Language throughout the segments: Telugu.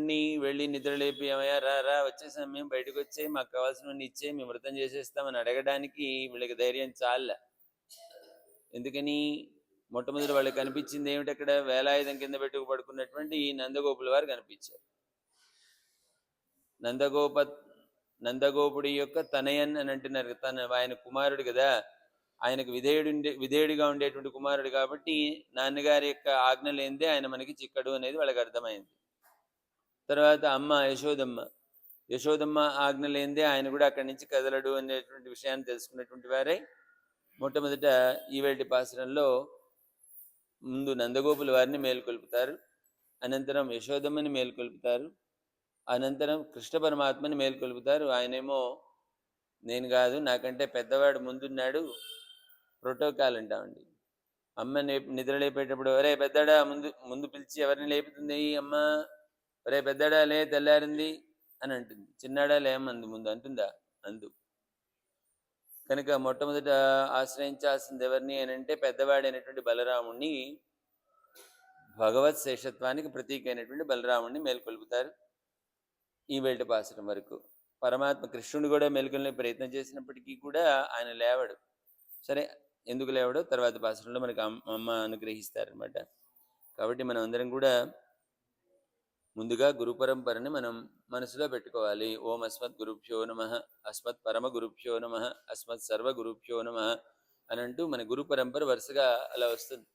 శివుణ్ణి వెళ్ళి నిద్రలేపి ఏమయ్యా రా రా వచ్చేసాం మేము బయటకు వచ్చే మాకు కావాల్సినవన్నీ ఇచ్చే మేము వ్రతం చేసేస్తామని అడగడానికి వీళ్ళకి ధైర్యం చాలా. ఎందుకని మొట్టమొదటి వాళ్ళకి కనిపించింది ఏమిటి? అక్కడ వేలాయుధం కింద పెట్టుకు పడుకున్నటువంటి నందగోపుల వారు కనిపించారు. నందగోపుడి యొక్క తనయన్ అని అంటున్నారు. ఆయన కుమారుడు కదా, ఆయనకు విధేయుడిగా ఉండేటువంటి కుమారుడు కాబట్టి నాన్నగారి యొక్క ఆజ్ఞ లేనిదే ఆయన మనకి చిక్కడు అనేది వాళ్ళకి అర్థమైంది. తర్వాత అమ్మ యశోదమ్మ ఆజ్ఞ లేనిదే ఆయన కూడా అక్కడి నుంచి కదలడు అనేటువంటి విషయాన్ని తెలుసుకున్నటువంటి వారై మొట్టమొదట ఈవేటి పాసరంలో ముందు నందగోపుల వారిని మేల్కొల్పుతారు, అనంతరం యశోదమ్మని మేల్కొల్పుతారు, అనంతరం కృష్ణ పరమాత్మని మేల్కొల్పుతారు. ఆయనేమో నేను కాదు, నాకంటే పెద్దవాడు ముందున్నాడు, ప్రోటోకాల్ అంటామండి. అమ్మ నిద్ర లేపేటప్పుడు ఒరే పెద్దడా ముందు ముందు పిలిచి ఎవరిని లేపుతుంది? అమ్మ ఒరే పెద్దడా లే తెల్లారింది అని అంటుంది. చిన్నాడా లేమంది ముందు అంటుందా? అందు. కనుక మొట్టమొదట ఆశ్రయించాల్సింది ఎవరిని అని అంటే పెద్దవాడైనటువంటి బలరాముణ్ణి, భగవత్ శేషత్వానికి ప్రతీక అయినటువంటి బలరాముణ్ణి మేల్కొల్పుతారు. ఈ వేట పాసరం వరకు పరమాత్మ కృష్ణుడు కూడా మేల్కొల్పే ప్రయత్నం చేసినప్పటికీ కూడా ఆయన లేవడు. సరే, ఎందుకు లేవడో తర్వాత పాసరంలో మనకు అమ్మ అనుగ్రహిస్తారనమాట. కాబట్టి మనం అందరం కూడా ముందుగా గురు పరంపరని మనం మనసులో పెట్టుకోవాలి. ఓం అస్మత్ గురుభ్యో నమః, అస్మత్ పరమ గురుభ్యో నమః, అస్మత్ సర్వ గురుభ్యో నమః అని అంటూ మన గురు పరంపర వరుసగా అలా వస్తుంది.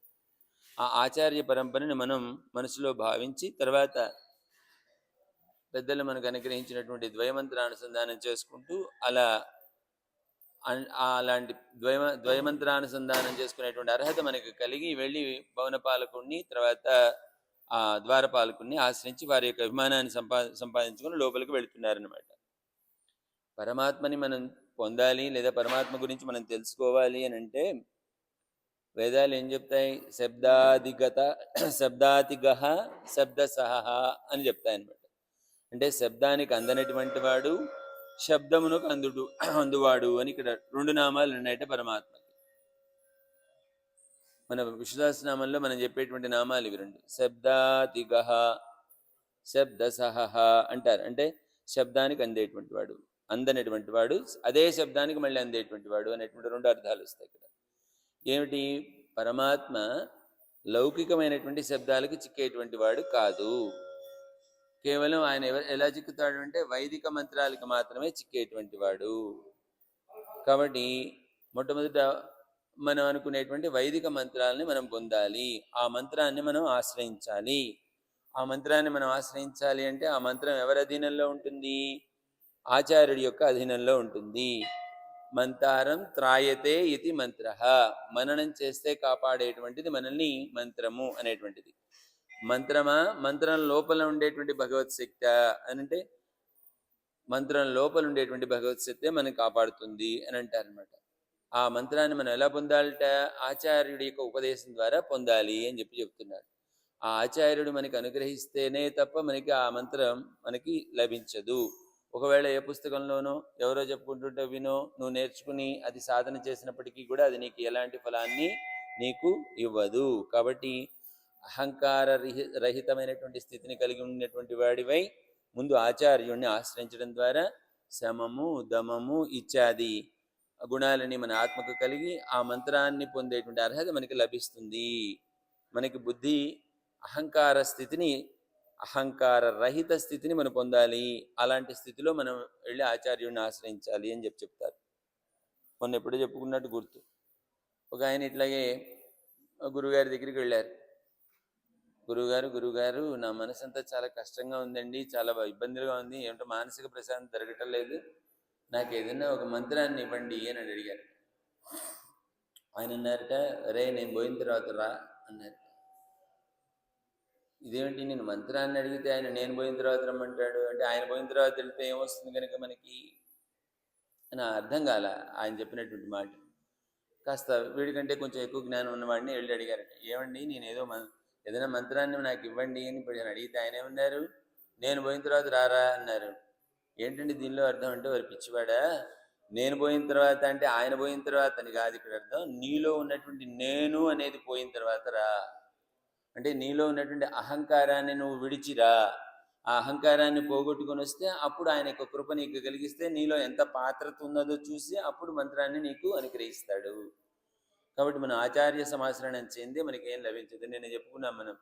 ఆ ఆచార్య పరంపరని మనం మనసులో భావించి తర్వాత పెద్దలు మనకు అనుగ్రహించినటువంటి ద్వయమంత్రానుసంధానం చేసుకుంటూ అలాంటి ద్వయమంత్రానుసంధానం చేసుకునేటువంటి అర్హత మనకు కలిగి వెళ్ళి భవనపాలకుణ్ణి తర్వాత ఆ ద్వారపాలకుణ్ణి ఆశ్రయించి వారి యొక్క అభిమానాన్ని సంపాదించుకొని లోపలికి వెళుతున్నారనమాట. పరమాత్మని మనం పొందాలి లేదా పరమాత్మ గురించి మనం తెలుసుకోవాలి అని అంటే వేదాలు ఏం చెప్తాయి? శబ్దాతిగహ శబ్దసహ అని చెప్తాయి అనమాట. అంటే శబ్దానికి అందనటువంటి వాడు, శబ్దమునకు అందువాడు అని ఇక్కడ రెండు నామాలు ఉన్నాయట పరమాత్మకి. మన విశ్వదాసనామంలో మనం చెప్పేటువంటి నామాలు ఇవి రెండు. శబ్దాతిగహ శబ్దసహ అంటారు. అంటే శబ్దానికి అందేటువంటి వాడు, అందనటువంటి వాడు, అదే శబ్దానికి మళ్ళీ అందేటువంటి వాడు అనేటువంటి రెండు అర్థాలు వస్తాయి ఇక్కడ. ఏమిటి? పరమాత్మ లౌకికమైనటువంటి శబ్దాలకు చిక్కేటువంటి వాడు కాదు. కేవలం ఆయన ఎలా చిక్కుతాడు అంటే వైదిక మంత్రాలకు మాత్రమే చిక్కేటువంటి వాడు. కాబట్టి మొట్టమొదట మనం అనుకునేటువంటి వైదిక మంత్రాలని మనం పొందాలి, ఆ మంత్రాన్ని మనం ఆశ్రయించాలి. ఆ మంత్రాన్ని మనం ఆశ్రయించాలి అంటే ఆ మంత్రం ఎవరి అధీనంలో ఉంటుంది? ఆచార్యుడి యొక్క అధీనంలో ఉంటుంది. మంతారం త్రాయతే ఇది మంత్ర, మననం చేస్తే కాపాడేటువంటిది మనల్ని మంత్రము అనేటువంటిది. మంత్రమా, మంత్రం లోపల ఉండేటువంటి భగవత్ శక్తి అని అంటే మంత్రం లోపల ఉండేటువంటి భగవత్ శక్తే మనని కాపాడుతుంది అని అంటారనమాట. ఆ మంత్రాన్ని మనం ఎలా పొందాలట? ఆచార్యుడి యొక్క ఉపదేశం ద్వారా పొందాలి అని చెప్తున్నారు. ఆ ఆచార్యుడు మనకి అనుగ్రహిస్తేనే తప్ప మనకి ఆ మంత్రం మనకి లభించదు. ఒకవేళ ఏ పుస్తకంలోనో ఎవరో చెప్పుకుంటుంటే వినో నువ్వు నేర్చుకుని అది సాధన చేసినప్పటికీ కూడా అది నీకు ఎలాంటి ఫలాన్ని నీకు ఇవ్వదు. కాబట్టి అహంకార రహితమైనటువంటి స్థితిని కలిగి ఉన్నటువంటి వాడివై ముందు ఆచార్యుణ్ణి ఆశ్రయించడం ద్వారా శమము, దమము ఇత్యాది గుణాలని మన ఆత్మకు కలిగి ఆ మంత్రాన్ని పొందేటువంటి అర్హత మనకి లభిస్తుంది. మనకి బుద్ధి అహంకార స్థితిని, అహంకార రహిత స్థితిని మనం పొందాలి. అలాంటి స్థితిలో మనం వెళ్ళి ఆచార్యుడిని ఆశ్రయించాలి అని చెప్తారు. మొన్న ఎప్పుడో చెప్పుకున్నట్టు గుర్తు. ఒక ఆయన ఇట్లాగే గురువుగారి దగ్గరికి వెళ్ళారు. గురువుగారు నా మనసు అంతా చాలా కష్టంగా ఉందండి, చాలా ఇబ్బందులుగా ఉంది, ఏమిటో మానసిక ప్రశాంతి జరగటం లేదు, నాకు ఏదైనా ఒక మంత్రాన్ని ఇవ్వండి అని అడిగారు. ఆయన అన్నారట, రే నేను పోయిన తర్వాత రా అన్నారు. ఇదేమిటి, నేను మంత్రాన్ని అడిగితే ఆయన నేను పోయిన తర్వాత రమ్మంటాడు అంటే, ఆయన పోయిన తర్వాత వెళ్తే ఏమొస్తుంది కనుక మనకి అని అర్థం కాల ఆయన చెప్పినటువంటి మాట. కాస్త వీడికంటే కొంచెం ఎక్కువ జ్ఞానం ఉన్నవాడిని వెళ్ళి అడిగారట, ఏమండి నేను ఏదైనా మంత్రాన్ని నాకు ఇవ్వండి అని ఇప్పుడు నేను అడిగితే ఆయన ఏమన్నారు, నేను పోయిన తర్వాత రారా అన్నారు. ఏంటండి దీనిలో అర్థం అంటే, వారు పిచ్చివాడా, నేను పోయిన తర్వాత అంటే ఆయన పోయిన తర్వాత అని కాదు ఇక్కడ అర్థం, నీలో ఉన్నటువంటి నేను అనేది పోయిన తర్వాత రా అంటే నీలో ఉన్నటువంటి అహంకారాన్ని నువ్వు విడిచిరా, ఆ అహంకారాన్ని పోగొట్టుకొని వస్తే అప్పుడు ఆయన యొక్క కృప నీకు కలిగిస్తే నీలో ఎంత పాత్రత ఉన్నదో చూసి అప్పుడు మంత్రాన్ని నీకు అనుగ్రహిస్తాడు. కాబట్టి మనం ఆచార్య సమాశ్రయం చెంది మనకి ఏం లభించదు. నేను చెప్పుకున్నాం మనం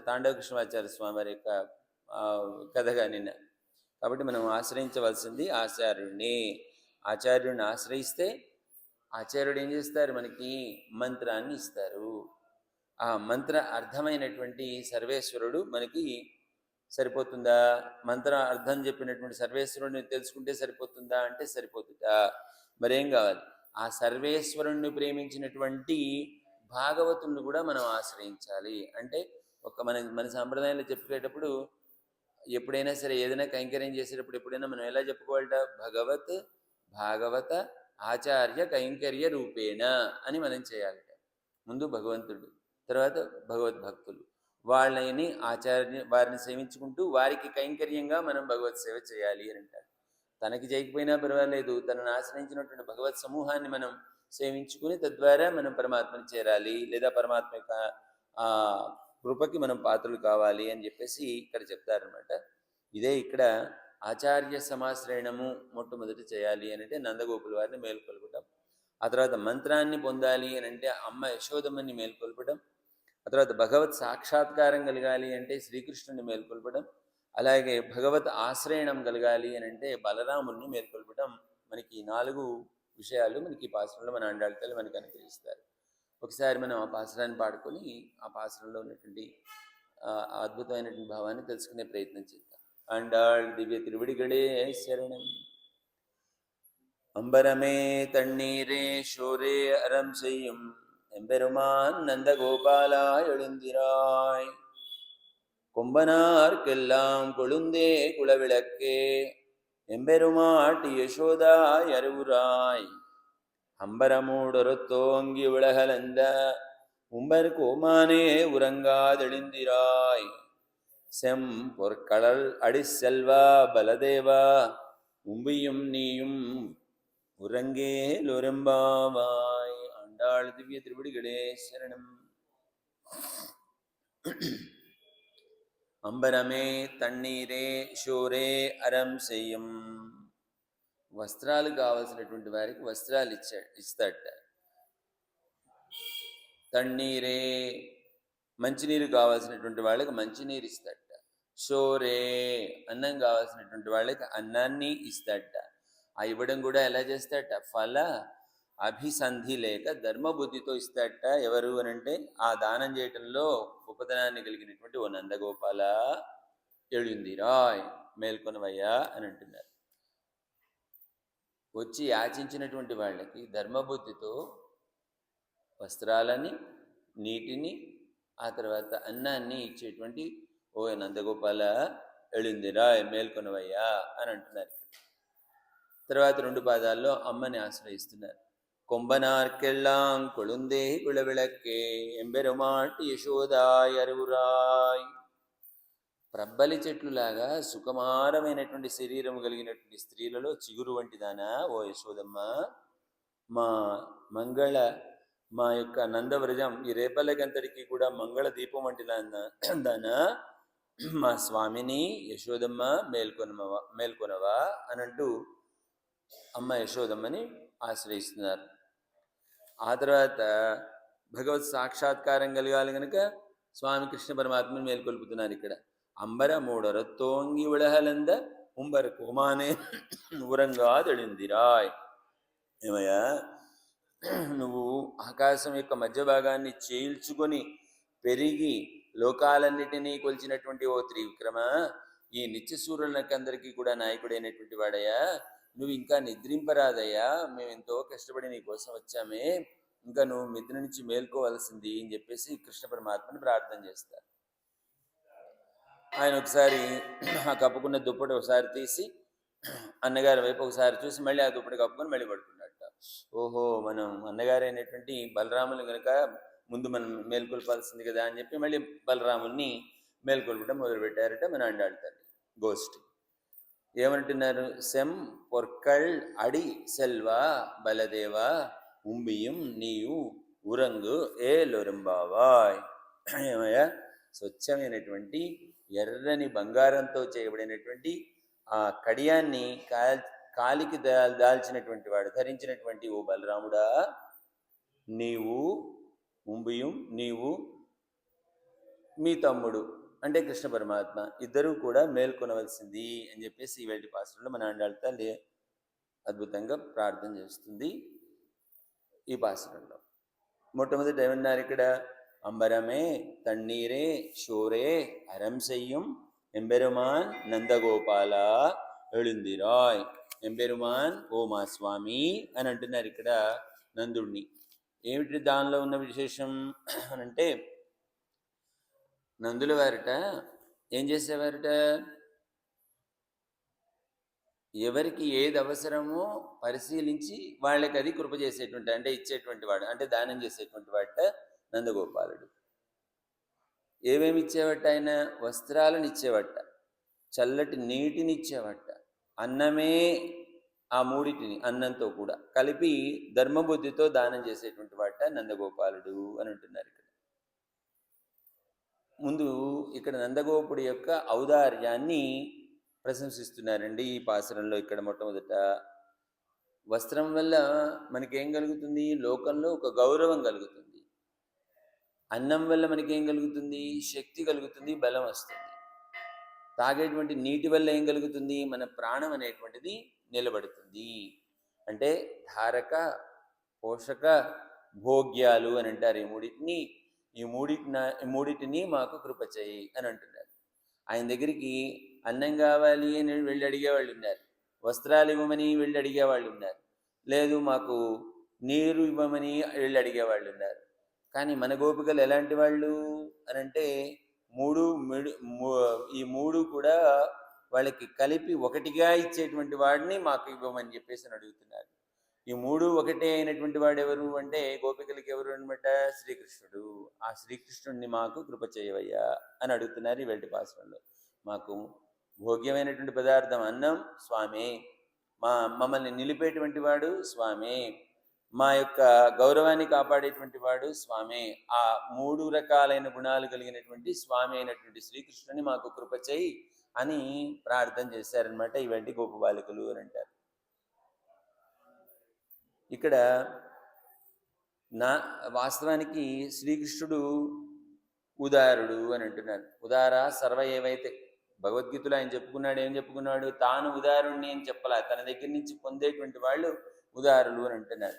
తాండవ కృష్ణమాచార్య స్వామి వారి యొక్క కథగా నిన్న. కాబట్టి మనం ఆశ్రయించవలసింది ఆచార్యుడిని. ఆచార్యుడిని ఆశ్రయిస్తే ఆచార్యుడు ఏం చేస్తారు, మనకి మంత్రాన్ని ఇస్తారు. ఆ మంత్ర అర్థమైనటువంటి సర్వేశ్వరుడు మనకి సరిపోతుందా? మంత్ర అర్థం చెప్పినటువంటి సర్వేశ్వరుడిని తెలుసుకుంటే సరిపోతుందా అంటే సరిపోతుందా? మరేం కావాలి? ఆ సర్వేశ్వరుణ్ణి ప్రేమించినటువంటి భాగవతుణ్ణి కూడా మనం ఆశ్రయించాలి. అంటే మన సాంప్రదాయంలో చెప్పుకునేటప్పుడు ఎప్పుడైనా సరే ఏదైనా కైంకర్యం చేసేటప్పుడు ఎప్పుడైనా మనం ఎలా చెప్పుకోవాలట? భగవత్ భాగవత ఆచార్య కైంకర్య రూపేణ అని మనం చేయాలట. ముందు భగవంతుడు, తర్వాత భగవద్భక్తులు, వారిని వారిని సేవించుకుంటూ వారికి కైంకర్యంగా మనం భగవత్ సేవ చేయాలి అని అంటారు. తనకి చేయకపోయినా పర్వాలేదు, తనను ఆశ్రయించినటువంటి భగవత్ సమూహాన్ని మనం సేవించుకుని తద్వారా మనం పరమాత్మని చేరాలి, లేదా పరమాత్మ యొక్క కృపకి మనం పాత్రలు కావాలి అని చెప్పేసి ఇక్కడ చెప్తారనమాట. ఇదే ఇక్కడ ఆచార్య సమాశ్రయణము మొట్టమొదటి చేయాలి అని అంటే నందగోపుల వారిని మేల్కొల్పటం. ఆ తర్వాత మంత్రాన్ని పొందాలి అని అంటే అమ్మ యశోదమ్మని మేల్కొల్పటం. ఆ తర్వాత భగవత్ సాక్షాత్కారం కలగాలి అంటే శ్రీకృష్ణుని మేల్కొల్పటం. అలాగే భగవత్ ఆశ్రయణం కలగాలి అని అంటే బలరాముని మేల్కొల్పటం. మనకి 4 విషయాలు మనకి ఈ పాసురంలో మన అండాళ్ళతల్లి మనకి అనుగ్రహిస్తారు. ఒకసారి మనం ఆ పాసురాన్ని పాడుకొని ఆ పాసురంలో ఉన్నటువంటి అద్భుతమైనటువంటి భావాన్ని తెలుసుకునే ప్రయత్నం చేద్దాం. ஆண்டாள் திவ்ய திருவடிகளே சரணம். அம்பரமே தண்ணீரே ஷோரே அறம் செய்யும் எம்பெருமான் நந்தகோபாலா எழுந்திராய். கொம்பனார்க்கெல்லாம் கொழுந்தே குலவிளக்கே எம்பெருமாட்டி யசோதாய் அருவுராய். அம்பரமூடொருத்தோங்கி உலகலந்த உம்பர் கோமானே உறங்காதெழுந்திராய். செம் பொற்களல் அடிசெல்வா பலதேவா உம்பியும் நீயும் உறங்கேலொரும்பாவாய். ஆண்டாள் திவ்ய திருவடிகளே சரணம். అంబరమే తన్నీరే షోరే అరం చెయ్యం. వస్త్రాలు కావలసినటువంటి వారికి వస్త్రాలు ఇస్తాడట. తన్నీరే మంచినీరు కావాల్సినటువంటి వాళ్ళకి మంచినీరు ఇస్తాడట. షోరే అన్నం కావాల్సినటువంటి వాళ్ళకి అన్నాన్ని ఇస్తాడట. ఆ ఇవ్వడం కూడా ఎలా చేస్తాడట? ఫల అభిసంధి లేక ధర్మబుద్ధితో ఇస్తాడట. ఎవరు అని అంటే ఆ దానం చేయటంలో ఉపదనాన్ని కలిగినటువంటి ఓ నందగోపాల ఎళుందిరాయ్, మేల్కొనవయ్యా అని అంటున్నారు. వచ్చి యాచించినటువంటి వాళ్ళకి ధర్మబుద్ధితో వస్త్రాలని, నీటిని, ఆ తర్వాత అన్నాన్ని ఇచ్చేటువంటి ఓ నందగోపాల ఎళుందిరాయ్, మేల్కొనవయ్యా అని అంటున్నారు. తర్వాత 2 పాదాల్లో అమ్మని ఆశ్రయిస్తున్నారు. கொம்பனார்க்கெல்லாம் கொழுந்தே குலவிளக்கே ఎంబెరుమాటి యశోదాయ్ అరువురాయ్. ప్రబ్బలి చెట్లులాగా సుకుమారమైనటువంటి శరీరం కలిగినటువంటి స్త్రీలలో చిగురు వంటిదానా ఓ యశోదమ్మ, మా యొక్క నందవ్రజం ఈ రేపల్లకంతటికి కూడా మంగళ దీపం వంటి దానా మా స్వామిని యశోదమ్మ మేల్కొనవా అనంటూ అమ్మ యశోదమ్మని ఆశ్రయిస్తున్నారు. ఆ తర్వాత భగవత్ సాక్షాత్కారం కలగాలి కనుక స్వామి కృష్ణ పరమాత్మని మేల్కొల్పుతున్నారు ఇక్కడ. అంబర మూడొరత్తోంగి ఉళహలంద ఉంబర కోమానే ఉరంగాదెళిందిరాయ్. ఏమయ్యా, నువ్వు ఆకాశం యొక్క మధ్య భాగాన్ని చీల్చుకొని పెరిగి లోకాలన్నిటినీ కొలిచినటువంటి ఓ త్రివిక్రమ, ఈ నిత్య సూర్యులకందరికీ కూడా నాయకుడైనటువంటి వాడయ్యా, నువ్వు ఇంకా నిద్రింపరాదయ్యా, మేము ఎంతో కష్టపడి నీ కోసం వచ్చామే, ఇంకా నువ్వు నిద్ర నుంచి మేల్కోవలసింది అని చెప్పేసి కృష్ణ పరమాత్మని ప్రార్థన చేస్తారు. ఆయన ఒకసారి ఆ కప్పుకున్న దుప్పటి ఒకసారి తీసి అన్నగారి వైపు ఒకసారి చూసి మళ్ళీ ఆ దుప్పటి కప్పుకొని మళ్ళీ పడుకున్నట్ట. ఓహో, మనం అన్నగారైనటువంటి బలరాముని కనుక ముందు మనం మేల్కొల్పాల్సింది కదా అని చెప్పి మళ్ళీ బలరాముని మేల్కొల్పడం మొదలుపెట్టారట మన అండాడతారు గోష్ఠి. ఏమంటున్నారు? సెం పొర్కళ్ అడి సెల్వా బలదేవా ఉంబియం నీయు ఉరంగు ఏ లొరంబావాయ్. ఏమయ్యా, స్వచ్ఛమైనటువంటి ఎర్రని బంగారంతో చేయబడినటువంటి ఆ కడియాన్ని కాలికి దాల్చినటువంటి వాడు, ధరించినటువంటి ఓ బలరాముడా, నీవు ముంబియం, నీవు మీ తమ్ముడు అంటే కృష్ణ పరమాత్మ ఇద్దరూ కూడా మేల్కొనవలసింది అని చెప్పేసి ఈ వేటి పాత్రలో మన ఆండాళ్ళ తల్లి అద్భుతంగా ప్రార్థన చేస్తుంది. ఈ పాసురంలో మొట్టమొదటి ఏమన్నారు ఇక్కడ? అంబరమే తన్నీరే షోరే అరం செய்யும் ఎంబెరుమాన్ నందగోపాల எழுந்திராய். ఎంబెరుమాన్ ఓ మా స్వామి అని అంటున్నారు ఇక్కడ నందుడిని. ఏమిటి దానిలో ఉన్న విశేషం అంటే, నందుల వారిట ఏం చేసేవారట, ఎవరికి ఏది అవసరమో పరిశీలించి వాళ్ళకి అది కృప చేసేటువంటి, అంటే ఇచ్చేటువంటి వాడు, అంటే దానం చేసేటువంటి వాట నందగోపాలుడు. ఏమేమి ఇచ్చేవట ఆయన? వస్త్రాలను ఇచ్చేవట, చల్లటి నీటిని ఇచ్చేవట, అన్నమే ఆ మూడిటిని అన్నంతో కూడా కలిపి ధర్మబుద్ధితో దానం చేసేటువంటి వాట నందగోపాలుడు అని అంటున్నారు ఇక్కడ. ముందు ఇక్కడ నందగోపుడి యొక్క ఔదార్యాన్ని ప్రశంసిస్తున్నారండి ఈ పాసురంలో. ఇక్కడ మొట్టమొదట వస్త్రం వల్ల మనకేం కలుగుతుంది? లోకంలో ఒక గౌరవం కలుగుతుంది. అన్నం వల్ల మనకేం కలుగుతుంది? శక్తి కలుగుతుంది, బలం వస్తుంది. తాగేటువంటి నీటి వల్ల ఏం కలుగుతుంది? మన ప్రాణం అనేటువంటిది నిలబడుతుంది. అంటే ధారక, పోషక, భోగ్యాలు అని అంటారు ఈ మూడిటిని మాకు కృప చేయి అని అంటున్నారు. ఆయన దగ్గరికి అన్నం కావాలి అని వెళ్ళి అడిగేవాళ్ళు ఉన్నారు, వస్త్రాలు ఇవ్వమని వెళ్ళి అడిగేవాళ్ళు ఉన్నారు, లేదు మాకు నీరు ఇవ్వమని వెళ్ళి అడిగేవాళ్ళు ఉన్నారు. కానీ మన గోపికలు ఎలాంటి వాళ్ళు అని అంటే, ఈ మూడు కూడా వాళ్ళకి కలిపి ఒకటిగా ఇచ్చేటువంటి వాడిని మాకు ఇవ్వమని చెప్పేసి అడుగుతున్నారు. ఈ మూడు ఒకటే అయినటువంటి వాడు ఎవరు అంటే గోపికలకి ఎవరు అనమాట? శ్రీకృష్ణుడు. ఆ శ్రీకృష్ణుడిని మాకు కృప చేయవయ్యా అని అడుగుతున్నారు ఈ వెల్టి పాసురంలో. మాకు భోగ్యమైనటువంటి పదార్థం అన్నం స్వామి, మమ్మల్ని నిలిపేటువంటి వాడు స్వామి, మా యొక్క గౌరవాన్ని కాపాడేటువంటి వాడు స్వామి. ఆ మూడు రకాలైన గుణాలు కలిగినటువంటి స్వామి అయినటువంటి శ్రీకృష్ణుని మాకు కృప చేయి అని ప్రార్థన చేశారనమాట ఇవంటి గోపబాలికలు అని అంటారు. ఇక్కడ వాస్తవానికి శ్రీకృష్ణుడు ఉదారుడు అని అంటున్నారు. ఉదార సర్వ ఏవైతే భగవద్గీతలో ఆయన చెప్పుకున్నాడు. ఏం చెప్పుకున్నాడు? తాను ఉదారుణ్ణి అని చెప్పలా, తన దగ్గర నుంచి పొందేటువంటి వాళ్ళు ఉదారులు అని అంటున్నారు.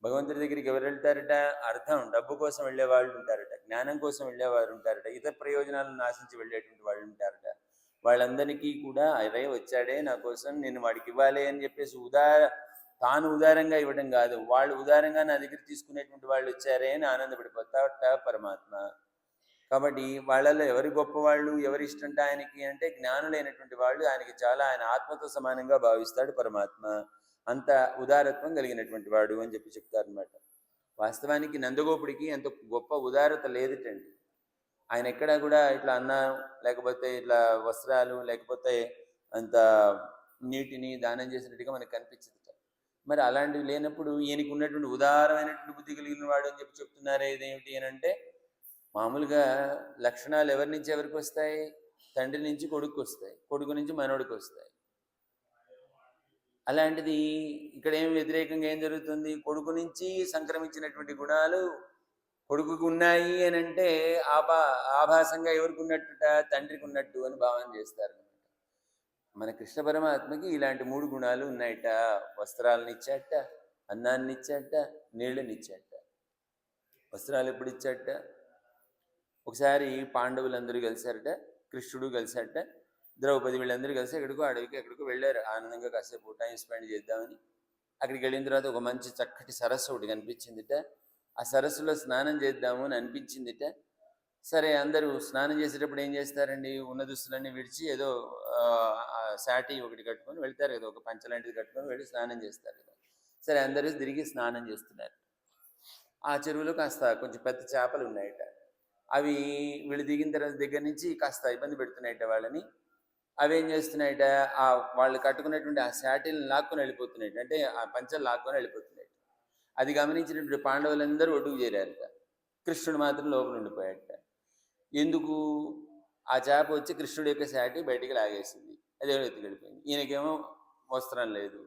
భగవంతుడి దగ్గరికి ఎవరు వెళ్తారట? అర్థం డబ్బు కోసం వెళ్ళే వాళ్ళు ఉంటారట, జ్ఞానం కోసం వెళ్ళేవారు ఉంటారట, ఇతర ప్రయోజనాలను ఆశించి వెళ్ళేటువంటి వాళ్ళు ఉంటారట. వాళ్ళందరికీ కూడా అరే వచ్చాడే నా కోసం, నేను వాడికి ఇవ్వాలి అని చెప్పేసి తాను ఉదారంగా ఇవ్వడం కాదు, వాళ్ళు ఉదారంగా నా దగ్గర తీసుకునేటువంటి వాళ్ళు వచ్చారే అని ఆనందపడిపోతాట పరమాత్మ. కాబట్టి వాళ్ళల్లో ఎవరి గొప్పవాళ్ళు, ఎవరి ఇష్టంట ఆయనకి అంటే జ్ఞానులైనటువంటి వాళ్ళు. ఆయనకి చాలా, ఆయన ఆత్మతో సమానంగా భావిస్తాడు పరమాత్మ. అంత ఉదారత్వం కలిగినటువంటి వాడు అని చెప్తారనమాట. వాస్తవానికి నందగోపుడికి అంత గొప్ప ఉదారత లేదుటండి. ఆయన ఎక్కడా కూడా ఇట్లా అన్నం, లేకపోతే ఇట్లా వస్త్రాలు, లేకపోతే అంత నీటిని దానం చేసినట్టుగా మనకు కనిపించదు. మరి అలాంటివి లేనప్పుడు ఈయనకి ఉన్నటువంటి ఉదారమైనటువంటి బుద్ధి కలిగిన వాడు అని చెప్తున్నారే. ఇదేమిటి అని అంటే, మామూలుగా లక్షణాలు ఎవరి నుంచి ఎవరికి వస్తాయి? తండ్రి నుంచి కొడుకు వస్తాయి, కొడుకు నుంచి మనోడికి వస్తాయి. అలాంటిది ఇక్కడ ఏం వ్యతిరేకంగా ఏం జరుగుతుంది? కొడుకు నుంచి సంక్రమించినటువంటి గుణాలు కొడుకుకు ఉన్నాయి అని అంటే ఆభాసంగా ఎవరికి ఉన్నట్టుట? తండ్రికి ఉన్నట్టు అని భావన చేస్తారు. మన కృష్ణ పరమాత్మకి ఇలాంటి మూడు గుణాలు ఉన్నాయట. వస్త్రాలను ఇచ్చాట, అన్నాన్ని ఇచ్చాట, నీళ్ళని ఇచ్చాట. వస్త్రాలు ఎప్పుడు ఇచ్చాట? ఒకసారి పాండవులందరూ కలిశారట, కృష్ణుడు కలిశాట, ద్రౌపది, వీళ్ళందరూ కలిసి ఎక్కడికో వెళ్ళారు. ఆనందంగా కాసేపు టైం స్పెండ్ చేద్దామని. అక్కడికి వెళ్ళిన తర్వాత ఒక మంచి చక్కటి సరస్సు ఒకటి కనిపించిందిట. ఆ సరస్సులో స్నానం చేద్దాము అని అనిపించిందిట. సరే, అందరూ స్నానం చేసేటప్పుడు ఏం చేస్తారండి? ఉన్న దుస్తులన్నీ విడిచి ఏదో సాటి ఒకటి కట్టుకొని వెళ్తారు కదా, ఒక పంచలాంటిది కట్టుకొని వెళ్ళి స్నానం చేస్తారు కదా. సరే, అందరూ తిరిగి స్నానం చేస్తున్నారు. ఆ చెరువులో కాస్త కొంచెం పెద్ద చేపలు ఉన్నాయట. అవి వీళ్ళు దిగిన తర్వాత దగ్గర నుంచి కాస్త ఇబ్బంది పెడుతున్నాయట వాళ్ళని. అవి ఏం చేస్తున్నాయట? వాళ్ళు కట్టుకున్నటువంటి ఆ శాటిల్ని లాక్కొని వెళ్ళిపోతున్నాయట, అంటే ఆ పంచలు లాక్కొని వెళ్ళిపోతున్నాయట. అది గమనించినటువంటి పాండవులందరూ ఒడ్డుకు చేరారట. కృష్ణుడు మాత్రం లోపల ఉండిపోయాట. ఎందుకు? ఆ చేప వచ్చి కృష్ణుడి యొక్క శాటి బయటికి లాగేసింది. అదే ఎత్తుకెళ్ళిపోయింది. ఈయనకేమో వస్త్రం లేదు.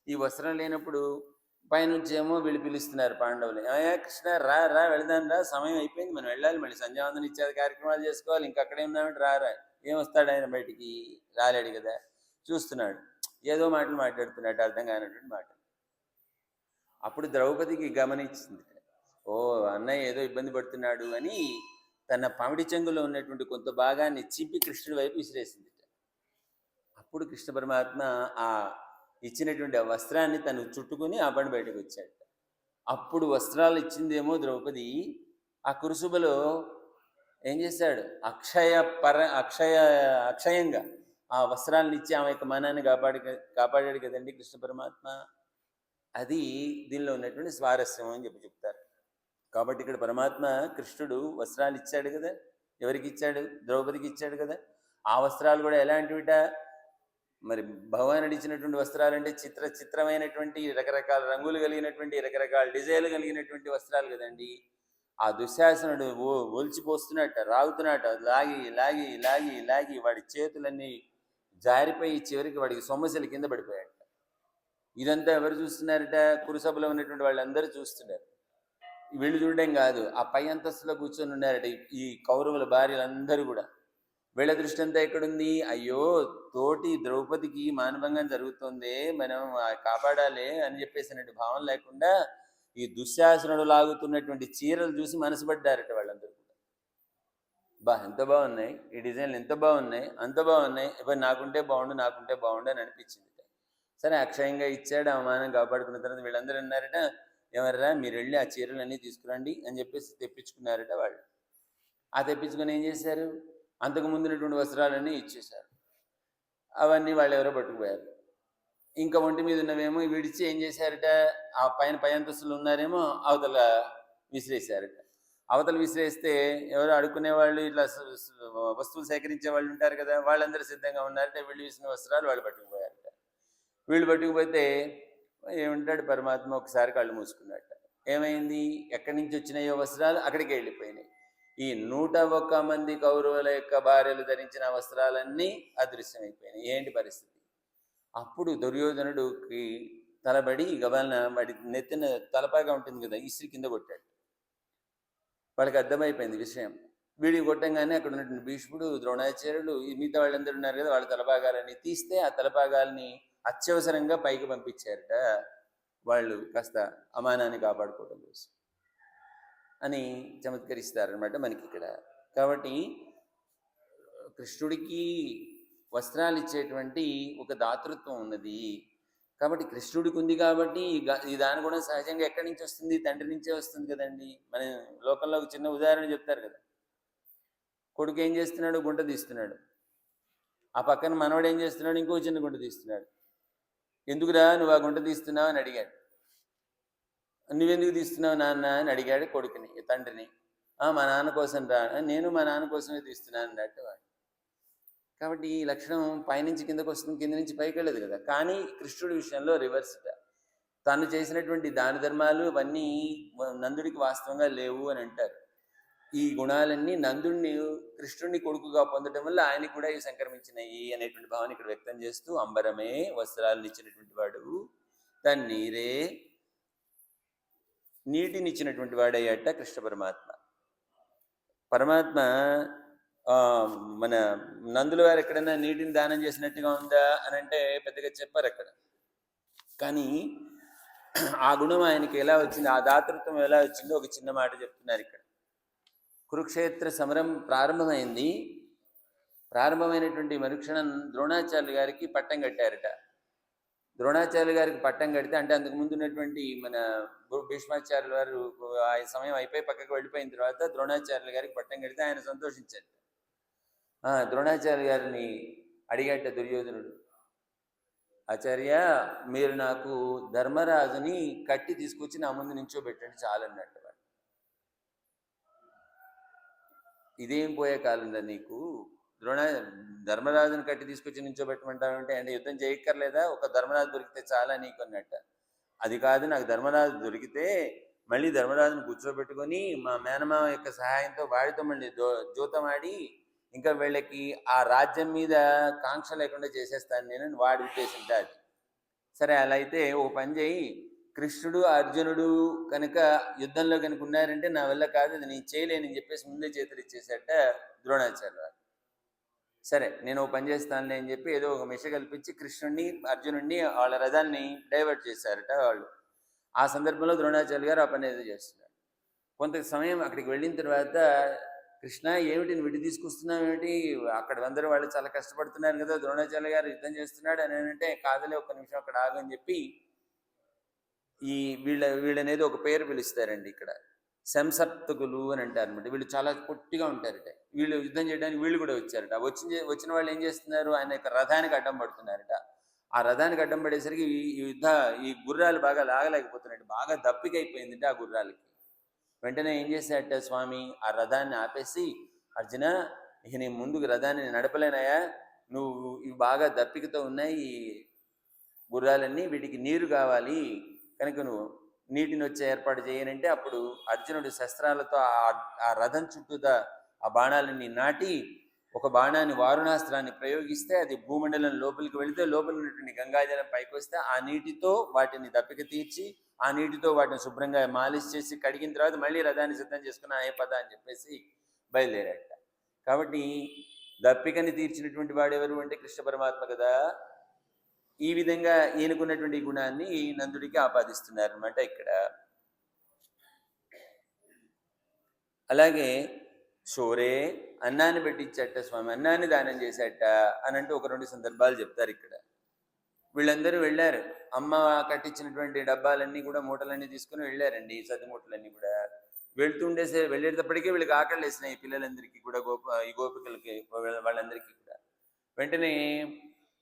ఈ వస్త్రం లేనప్పుడు పైనుంచేమో వీళ్ళు పిలుస్తున్నారు పాండవులు. అయ్యా కృష్ణ రా రా వెళదాం రా, సమయం అయిపోయింది, మనం వెళ్ళాలి, మళ్ళీ సంధ్యావందనం ఇత్యాది కార్యక్రమాలు చేసుకోవాలి, ఇంకక్కడే ఉన్నామంటే రా రా. ఏమొస్తాడు ఆయన బయటికి? రాలేడు కదా. చూస్తున్నాడు, ఏదో మాటలు మాట్లాడుతున్నాడు, అర్థం కానటువంటి మాట. అప్పుడు ద్రౌపదికి గమనించింది, ఓ అన్నయ్య ఏదో ఇబ్బంది పడుతున్నాడు అని తన పమిడి చెంగులో ఉన్నటువంటి కొంత భాగాన్ని చింపి కృష్ణుడి వైపు విసిరేసింది. అప్పుడు కృష్ణ పరమాత్మ ఆ ఇచ్చినటువంటి ఆ వస్త్రాన్ని తను చుట్టుకుని ఆ పని బయటకు వచ్చాడు. అప్పుడు వస్త్రాలు ఇచ్చిందేమో ద్రౌపది, ఆ కురుసుబలో ఏం చేశాడు? అక్షయంగా ఆ వస్త్రాలను ఇచ్చి ఆమె యొక్క మనాన్ని కాపాడాడు కదండి కృష్ణ పరమాత్మ. అది దీనిలో ఉన్నటువంటి స్వారస్యం అని చెప్తారు. కాబట్టి ఇక్కడ పరమాత్మ కృష్ణుడు వస్త్రాలు ఇచ్చాడు కదా. ఎవరికి ఇచ్చాడు? ద్రౌపదికి ఇచ్చాడు కదా. ఆ వస్త్రాలు కూడా ఎలాంటివిట? మరి భగవానుడు ఇచ్చినటువంటి వస్త్రాలు అంటే చిత్రమైనటువంటి రకరకాల రంగులు కలిగినటువంటి రకరకాల డిజైన్లు కలిగినటువంటి వస్త్రాలు కదండి. ఆ దుశ్శాసనుడు ఒలిచిపోస్తున్నట్ట, రాగుతున్నట్ట, లాగి లాగి లాగి లాగి వాడి చేతులన్నీ జారిపోయి చివరికి వాడికి సొమ్మశలు కింద పడిపోయాట. ఇదంతా ఎవరు చూస్తున్నారట? కురుసభలో ఉన్నటువంటి వాళ్ళందరూ చూస్తున్నారు. వీళ్ళు చూడడం కాదు, ఆ పై అంతస్తులో కూర్చొని ఉన్నారట ఈ కౌరవుల భార్యలందరూ కూడా. వీళ్ళ దృష్టి అంతా ఎక్కడుంది? అయ్యో తోటి ద్రౌపదికి మానభంగం జరుగుతుంది, మనం కాపాడాలి అని చెప్పేసినట్టు భావం లేకుండా ఈ దుశ్శాసనుడు లాగుతున్నటువంటి చీరలు చూసి మనసుపడ్డారట వాళ్ళందరూ కూడా. ఎంత బాగున్నాయి ఈ డిజైన్లు, ఎంత బాగున్నాయి, అంత బాగున్నాయి, ఇప్పుడు నాకుంటే బాగుండు నాకుంటే బాగుండు అని అనిపించింది. సరే అక్షయంగా ఇచ్చాడు, అవమానం కాపాడుకున్న తర్వాత వీళ్ళందరూ అన్నారట, ఎవర్రా మీరు వెళ్ళి ఆ చీరలన్నీ తీసుకురండి అని చెప్పేసి తెప్పించుకున్నారట వాళ్ళు. ఆ తెప్పించుకొని ఏం చేశారు? అంతకు ముందున్నటువంటి వస్త్రాలన్నీ ఇచ్చేశారు. అవన్నీ వాళ్ళు ఎవరో పట్టుకుపోయారు. ఇంకా ఒంటి మీద ఉన్నవేమో విడిచి ఏం చేశారట? ఆ పై అంతస్తులు ఉన్నారేమో అవతల విసిరేశారట. అవతల విసిరేస్తే ఎవరో అడుక్కునే వాళ్ళు, ఇట్లా వస్తువులు సేకరించే వాళ్ళు ఉంటారు కదా, వాళ్ళందరూ సిద్ధంగా ఉన్నారట. వీళ్ళు విసిన వస్త్రాలు వాళ్ళు పట్టుకుపోయారట. వీళ్ళు పట్టుకుపోతే ఏమంటాడు పరమాత్మ? ఒకసారి కళ్ళు మూసుకున్నట్ట. ఏమైంది? ఎక్కడి నుంచి వచ్చినాయో వస్త్రాలు అక్కడికి వెళ్ళిపోయినాయి. ఈ 101 మంది కౌరవుల యొక్క భార్యలు ధరించిన వస్త్రాలన్నీ అదృశ్యమైపోయినాయి. ఏంటి పరిస్థితి? అప్పుడు దుర్యోధనుడికి తలబడి గబాలన వాడి నెత్తిన తలపాగా ఉంటుంది కదా, ఇస్త్రీ కింద కొట్టాడు. వాళ్ళకి అర్థమైపోయింది విషయం. వీడికి కొట్టంగానే అక్కడ ఉన్నటువంటి భీష్ముడు, ద్రోణాచార్యులు, మిగతా వాళ్ళందరూ ఉన్నారు కదా, వాళ్ళ తలపాగాలన్నీ తీస్తే ఆ తలపాగాల్ని అత్యవసరంగా పైకి పంపించారట. వాళ్ళు కాస్త అమానాన్ని కాపాడుకోవడం కోసం అని చమత్కరిస్తారనమాట మనకి ఇక్కడ. కాబట్టి కృష్ణుడికి వస్త్రాలు ఇచ్చేటువంటి ఒక దాతృత్వం ఉన్నది. కాబట్టి కృష్ణుడికి ఉంది కాబట్టి ఈ దాని కూడా సహజంగా ఎక్కడి నుంచి వస్తుంది? తండ్రి నుంచే వస్తుంది కదండి. మన లోకంలో ఒక చిన్న ఉదాహరణ చెప్తారు కదా. కొడుకు ఏం చేస్తున్నాడు? గుంట తీస్తున్నాడు. ఆ పక్కన మనవాడు ఏం చేస్తున్నాడు? ఇంకో చిన్న గుంట తీస్తున్నాడు. ఎందుకురా నువ్వు ఆ గుంట తీస్తున్నావు అని అడిగాడు. నువ్వెందుకు తీస్తున్నావు నాన్న అని అడిగాడు కొడుకుని, తండ్రిని. మా నాన్న కోసం రా. నేను మా నాన్న కోసమే తీస్తున్నాను అన్నట్టు వాడు. కాబట్టి ఈ లక్షణం పైనుంచి కిందకు వస్తుంది, కింద నుంచి పైకి వెళ్ళదు కదా. కానీ కృష్ణుడి విషయంలో రివర్స్గా తను చేసినటువంటి దాన ధర్మాలు అవన్నీ నందుడికి వాస్తవంగా లేవు అని అంటారు. ఈ గుణాలన్నీ నందుడిని కృష్ణుడిని కొడుకుగా పొందడం వల్ల ఆయనకి కూడా ఇవి సంక్రమించినాయి అనేటువంటి భావాన్ని ఇక్కడ వ్యక్తం చేస్తూ, అంబరమే వస్త్రాలను ఇచ్చినటువంటి వాడు, తన్నీరే నీటినిచ్చినటువంటి వాడయ్యాట కృష్ణ పరమాత్మ. పరమాత్మ మన నందుల వారు ఎక్కడైనా నీటిని దానం చేసినట్టుగా ఉందా అని అంటే పెద్దగా చెప్పారు అక్కడ. కానీ ఆ గుణం ఆయనకి ఎలా వచ్చింది, ఆ దాతృత్వం ఎలా వచ్చిందో ఒక చిన్న మాట చెప్తున్నారు ఇక్కడ. కురుక్షేత్ర సమరం ప్రారంభమైంది. ప్రారంభమైనటువంటి మరుక్షణం ద్రోణాచార్యులు గారికి పట్టం కట్టారట. ద్రోణాచార్యులు గారికి పట్టం కడితే, అంటే అంతకు ముందు ఉన్నటువంటి మన భీష్మాచార్యుల వారు ఆ సమయం అయిపోయి పక్కకు వెళ్ళిపోయిన తర్వాత ద్రోణాచార్యులు గారికి పట్టం కడితే ఆయన సంతోషించారు. ద్రోణాచార్య గారిని అడిగాట దుర్యోధనుడు, ఆచార్య మీరు నాకు ధర్మరాజుని కట్టి తీసుకొచ్చి నా ముందు నించోబెట్టండి చాలన్నట్టు. ఇదేం పోయే కాలంలో నీకు ధర్మరాజుని కట్టి తీసుకొచ్చి నించోబెట్టమంటావంటే, అంటే యుద్ధం చేయక్కర్లేదా, ఒక ధర్మరాజు దొరికితే చాలా నీకు అన్నట్ట. అది కాదు, నాకు ధర్మరాజు దొరికితే మళ్ళీ ధర్మరాజుని కూర్చోబెట్టుకొని మా మేనమామ యొక్క సహాయంతో వాడితో మళ్ళీ జూతం ఆడి ఇంకా వీళ్ళకి ఆ రాజ్యం మీద కాంక్ష లేకుండా చేసేస్తాను నేను వాడి ఉద్దేశం అది. సరే అలా అయితే ఓ పని చేయి, కృష్ణుడు అర్జునుడు కనుక యుద్ధంలో కనుక ఉన్నారంటే నా వల్ల కాదు, అది నేను చేయలేనని చెప్పేసి ముందే చేతులు ఇచ్చేసేట ద్రోణాచార్య. సరే నేను ఓ పని చేస్తానులే అని చెప్పి ఏదో ఒక మిష కల్పించి కృష్ణుడిని అర్జునుడిని వాళ్ళ రథాన్ని డైవర్ట్ చేశారట వాళ్ళు. ఆ సందర్భంలో ద్రోణాచార్య గారు ఆ పని ఏదో చేస్తున్నారు. కొంత సమయం అక్కడికి వెళ్ళిన తర్వాత కృష్ణ ఏమిటి నువ్వు విడి తీసుకొస్తున్నావు ఏమిటి, అక్కడ అందరూ వాళ్ళు చాలా కష్టపడుతున్నారు కదా, ద్రోణాచార్య గారు యుద్ధం చేస్తున్నాడు అని అంటే కాదులే ఒక్క నిమిషం అక్కడ ఆగని చెప్పి ఈ వీళ్ళనేది ఒక పేరు పిలుస్తారండి ఇక్కడ, సంసప్తకులు అని అంటారు అనమాట. వీళ్ళు చాలా పొట్టిగా ఉంటారట. వీళ్ళు యుద్ధం చేయడానికి వీళ్ళు కూడా వచ్చారట. వచ్చిన వాళ్ళు ఏం చేస్తున్నారు, ఆయన యొక్క రథానికి అడ్డం పడుతున్నారట. ఆ రథానికి అడ్డం పడేసరికి ఈ గుర్రాలు బాగా లాగలేకపోతున్నాడు, బాగా దప్పికైపోయిందంటే ఆ గుర్రాలకి. వెంటనే ఏం చేశాడట స్వామి, ఆ రథాన్ని ఆపేసి, అర్జున ఇక నీ ముందుకు రథాన్ని నడపలేనాయా, నువ్వు ఇవి బాగా దప్పికతో ఉన్నాయి ఈ గుర్రాలన్నీ, వీటికి నీరు కావాలి కనుక నువ్వు నీటిని వచ్చే ఏర్పాటు చేయనంటే అప్పుడు అర్జునుడు శస్త్రాలతో ఆ రథం చుట్టూదా ఆ బాణాలన్నీ నాటి ఒక బాణాన్ని వారుణాస్త్రాన్ని ప్రయోగిస్తే అది భూమండలం లోపలికి వెళితే లోపల ఉన్నటువంటి గంగాజలం పైకి వస్తే ఆ నీటితో వాటిని దప్పిక తీర్చి ఆ నీటితో వాటిని శుభ్రంగా మాలిష్ చేసి కడిగిన తర్వాత మళ్ళీ రథాన్ని సిద్ధం చేసుకుని ఏ పద అని చెప్పేసి బయలుదేరాట. కాబట్టి దప్పికని తీర్చినటువంటి వాడు ఎవరు అంటే కృష్ణ పరమాత్మ కదా. ఈ విధంగా ఈయనకున్నటువంటి గుణాన్ని నందుడికి ఆపాదిస్తున్నారనమాట ఇక్కడ. అలాగే షోరే అన్నాన్ని పెట్టించట స్వామి, అన్నాన్ని దానం చేశాట అని అంటే ఒక రెండు సందర్భాలు చెప్తారు ఇక్కడ. వీళ్ళందరూ వెళ్ళారు, అమ్మ కట్టించినటువంటి డబ్బాలన్నీ కూడా మూటలన్నీ తీసుకుని వెళ్ళారండి, సతి మూటలన్నీ కూడా. వెళ్ళేటప్పటికీ వీళ్ళకి ఆకలి వేసినాయి పిల్లలందరికీ కూడా, ఈ గోపికలకి వాళ్ళందరికీ కూడా. వెంటనే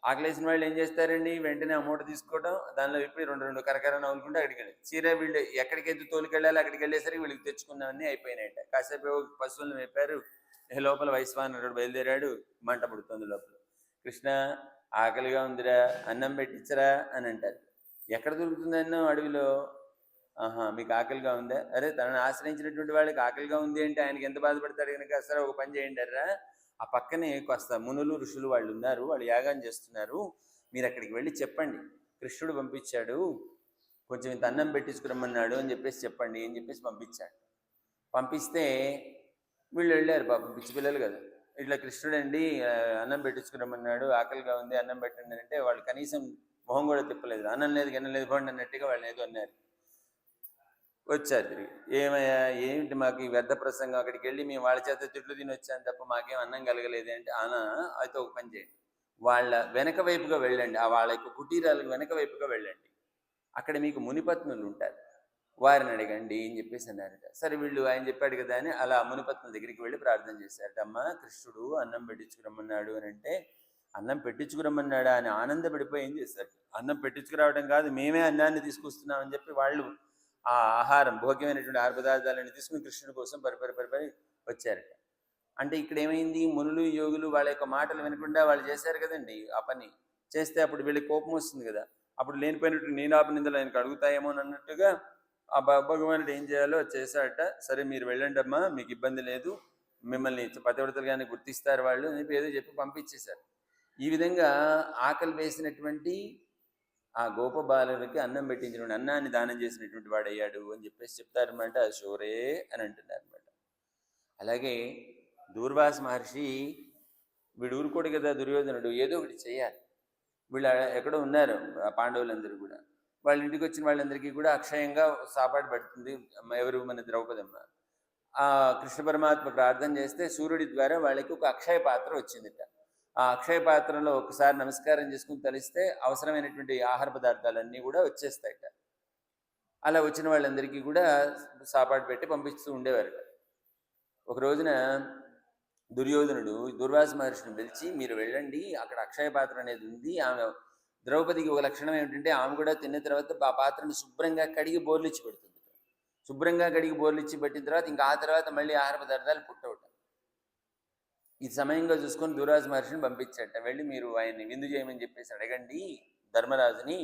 ఆకలేసిన వాళ్ళు ఏం చేస్తారండి, వెంటనే ఆ మూట తీసుకోవడం, దానిలో విప్పి రెండు కరకర నవ్వులుకుంటే అక్కడికి వెళ్ళి చీర వీళ్ళు ఎక్కడికైతే తోలుకెళ్ళాలి అక్కడికి వెళ్ళేసరికి వీళ్ళకి తెచ్చుకున్నవన్నీ అయిపోయినాయంట. కాసేపు పశువులను వేపారు, లోపల వైశ్వానరుడు బయలుదేరాడు, మంట పుడుతుంది లోపల. కృష్ణ ఆకలిగా ఉందిరా, అన్నం పెట్టించరా అని అంటారు. ఎక్కడ దొరుకుతుంది అన్నం అడవిలో? మీకు ఆకలిగా ఉందా? అరే తనని ఆశ్రయించినటువంటి వాళ్ళకి ఆకలిగా ఉంది అంటే ఆయనకి ఎంత బాధపడతాడు కనుక, సరే ఒక పని చేయండి అర్రా, ఆ పక్కనే కాస్త మునులు ఋషులు వాళ్ళు ఉన్నారు, వాళ్ళు యాగం చేస్తున్నారు, మీరు అక్కడికి వెళ్ళి చెప్పండి కృష్ణుడు పంపించాడు, కొంచెం ఇంత అన్నం పెట్టించుకురమ్మన్నాడు అని చెప్పేసి చెప్పండి అని చెప్పేసి పంపించాడు. పంపిస్తే వీళ్ళు వెళ్ళారు, పాపం పిచ్చి పిల్లలు కదా, ఇట్లా కృష్ణుడు అండి అన్నం పెట్టించుకురమ్మన్నాడు, ఆకలిగా ఉంది అన్నం పెట్టండి అంటే వాళ్ళు కనీసం మొహం కూడా తిప్పలేదు, అన్నం లేదు గిన్నం లేదు పోండి అన్నట్టుగా వాళ్ళు ఏదో అన్నారు. వచ్చారు తిరిగి, ఏమయ్యా ఏంటి మాకు ఈ వ్యర్థ ప్రసంగం, అక్కడికి వెళ్ళి మేము వాళ్ళ చేత తిట్లు తిని వచ్చాను తప్ప మాకేం అన్నం కలగలేదు అంటే, అయితే ఒక పని చేయండి, వాళ్ళ వెనక వైపుగా వెళ్ళండి, వాళ్ళ యొక్క కుటీరాలకు వెనక వైపుగా వెళ్ళండి, అక్కడ మీకు మునిపత్నులు ఉంటారు, వారిని అడగండి అని చెప్పేసి అన్నారట. సరే వీళ్ళు ఆయన చెప్పాడు కదా అని అలా మునిపత్నుల దగ్గరికి వెళ్ళి ప్రార్థన చేశారట. అమ్మ కృష్ణుడు అన్నం పెట్టించుకురమ్మన్నాడు అని అంటే, అన్నం పెట్టించుకురమ్మన్నాడా అని ఆనందపడిపోయి ఏం చేశారు, అన్నం పెట్టించుకురావడం కాదు మేమే అన్నాన్ని తీసుకొస్తున్నామని చెప్పి వాళ్ళు ఆ ఆహారం భోగ్యమైనటువంటి ఆహార పదార్థాలను తీసుకుని కృష్ణుడి కోసం పరిపరి వచ్చారట. అంటే ఇక్కడ ఏమైంది, మునులు యోగులు వాళ్ళ యొక్క మాటలు వినకుండా వాళ్ళు చేశారు కదండి ఆ పని చేస్తే, అప్పుడు వీళ్ళకి కోపం వస్తుంది కదా, అప్పుడు లేనిపోయినట్టు నీనాపనిందలు ఆయనకు అడుగుతాయేమో అన్నట్టుగా ఆ భగవానుడు ఏం చేయాలో చేశాడట. సరే మీరు వెళ్ళండి అమ్మా, మీకు ఇబ్బంది లేదు, మిమ్మల్ని పతివ్రతలుగానే గుర్తిస్తారు వాళ్ళు అని ఏదో చెప్పి పంపించేశారు. ఈ విధంగా ఆకలి వేసినటువంటి ఆ గోపబాలులకి అన్నం పెట్టించిన అన్నాన్ని దానం చేసినటువంటి వాడయ్యాడు అని చెప్పేసి చెప్తారనమాట. షోరే అని అంటున్నారనమాట. అలాగే దూర్వాస మహర్షి వీడు ఊరుకోడు కదా దుర్యోధనుడు, ఏదో ఒకటి చేయాలి. వీళ్ళు ఎక్కడో ఉన్నారు ఆ పాండవులందరూ కూడా, వాళ్ళ ఇంటికి వచ్చిన వాళ్ళందరికీ కూడా అక్షయంగా సాపాటు పడుతుంది. ఎవరు, మన ద్రౌపదమ్మ. ఆ కృష్ణ పరమాత్మ ప్రార్థన చేస్తే సూర్యుడి ద్వారా వాళ్ళకి ఒక అక్షయ పాత్ర వచ్చిందిట. ఆ అక్షయ పాత్రలో ఒకసారి నమస్కారం చేసుకుని తలిస్తే అవసరమైనటువంటి ఆహార పదార్థాలన్నీ కూడా వచ్చేస్తాయట. అలా వచ్చిన వాళ్ళందరికీ కూడా సాపాటు పెట్టి పంపిస్తూ ఉండేవారట. ఒక రోజున దుర్యోధనుడు దుర్వాస మహర్షిని పిలిచి, మీరు వెళ్ళండి, అక్కడ అక్షయ పాత్ర అనేది ఉంది, ఆమె ద్రౌపదికి ఒక లక్షణం ఏమిటంటే ఆమె కూడా తిన్న తర్వాత ఆ పాత్రను శుభ్రంగా కడిగి బోర్లిచ్చి పెడుతుంది. శుభ్రంగా కడిగి బోర్లిచ్చి పెట్టిన తర్వాత ఇంకా ఆ తర్వాత మళ్ళీ ఆహార పదార్థాలు పుట్టవుట. ఈ సమయంగా చూసుకొని దుర్వాస మహర్షిని పంపించట. వెళ్ళి మీరు ఆయన్ని విందు చేయమని చెప్పేసి అడగండి ధర్మరాజుని,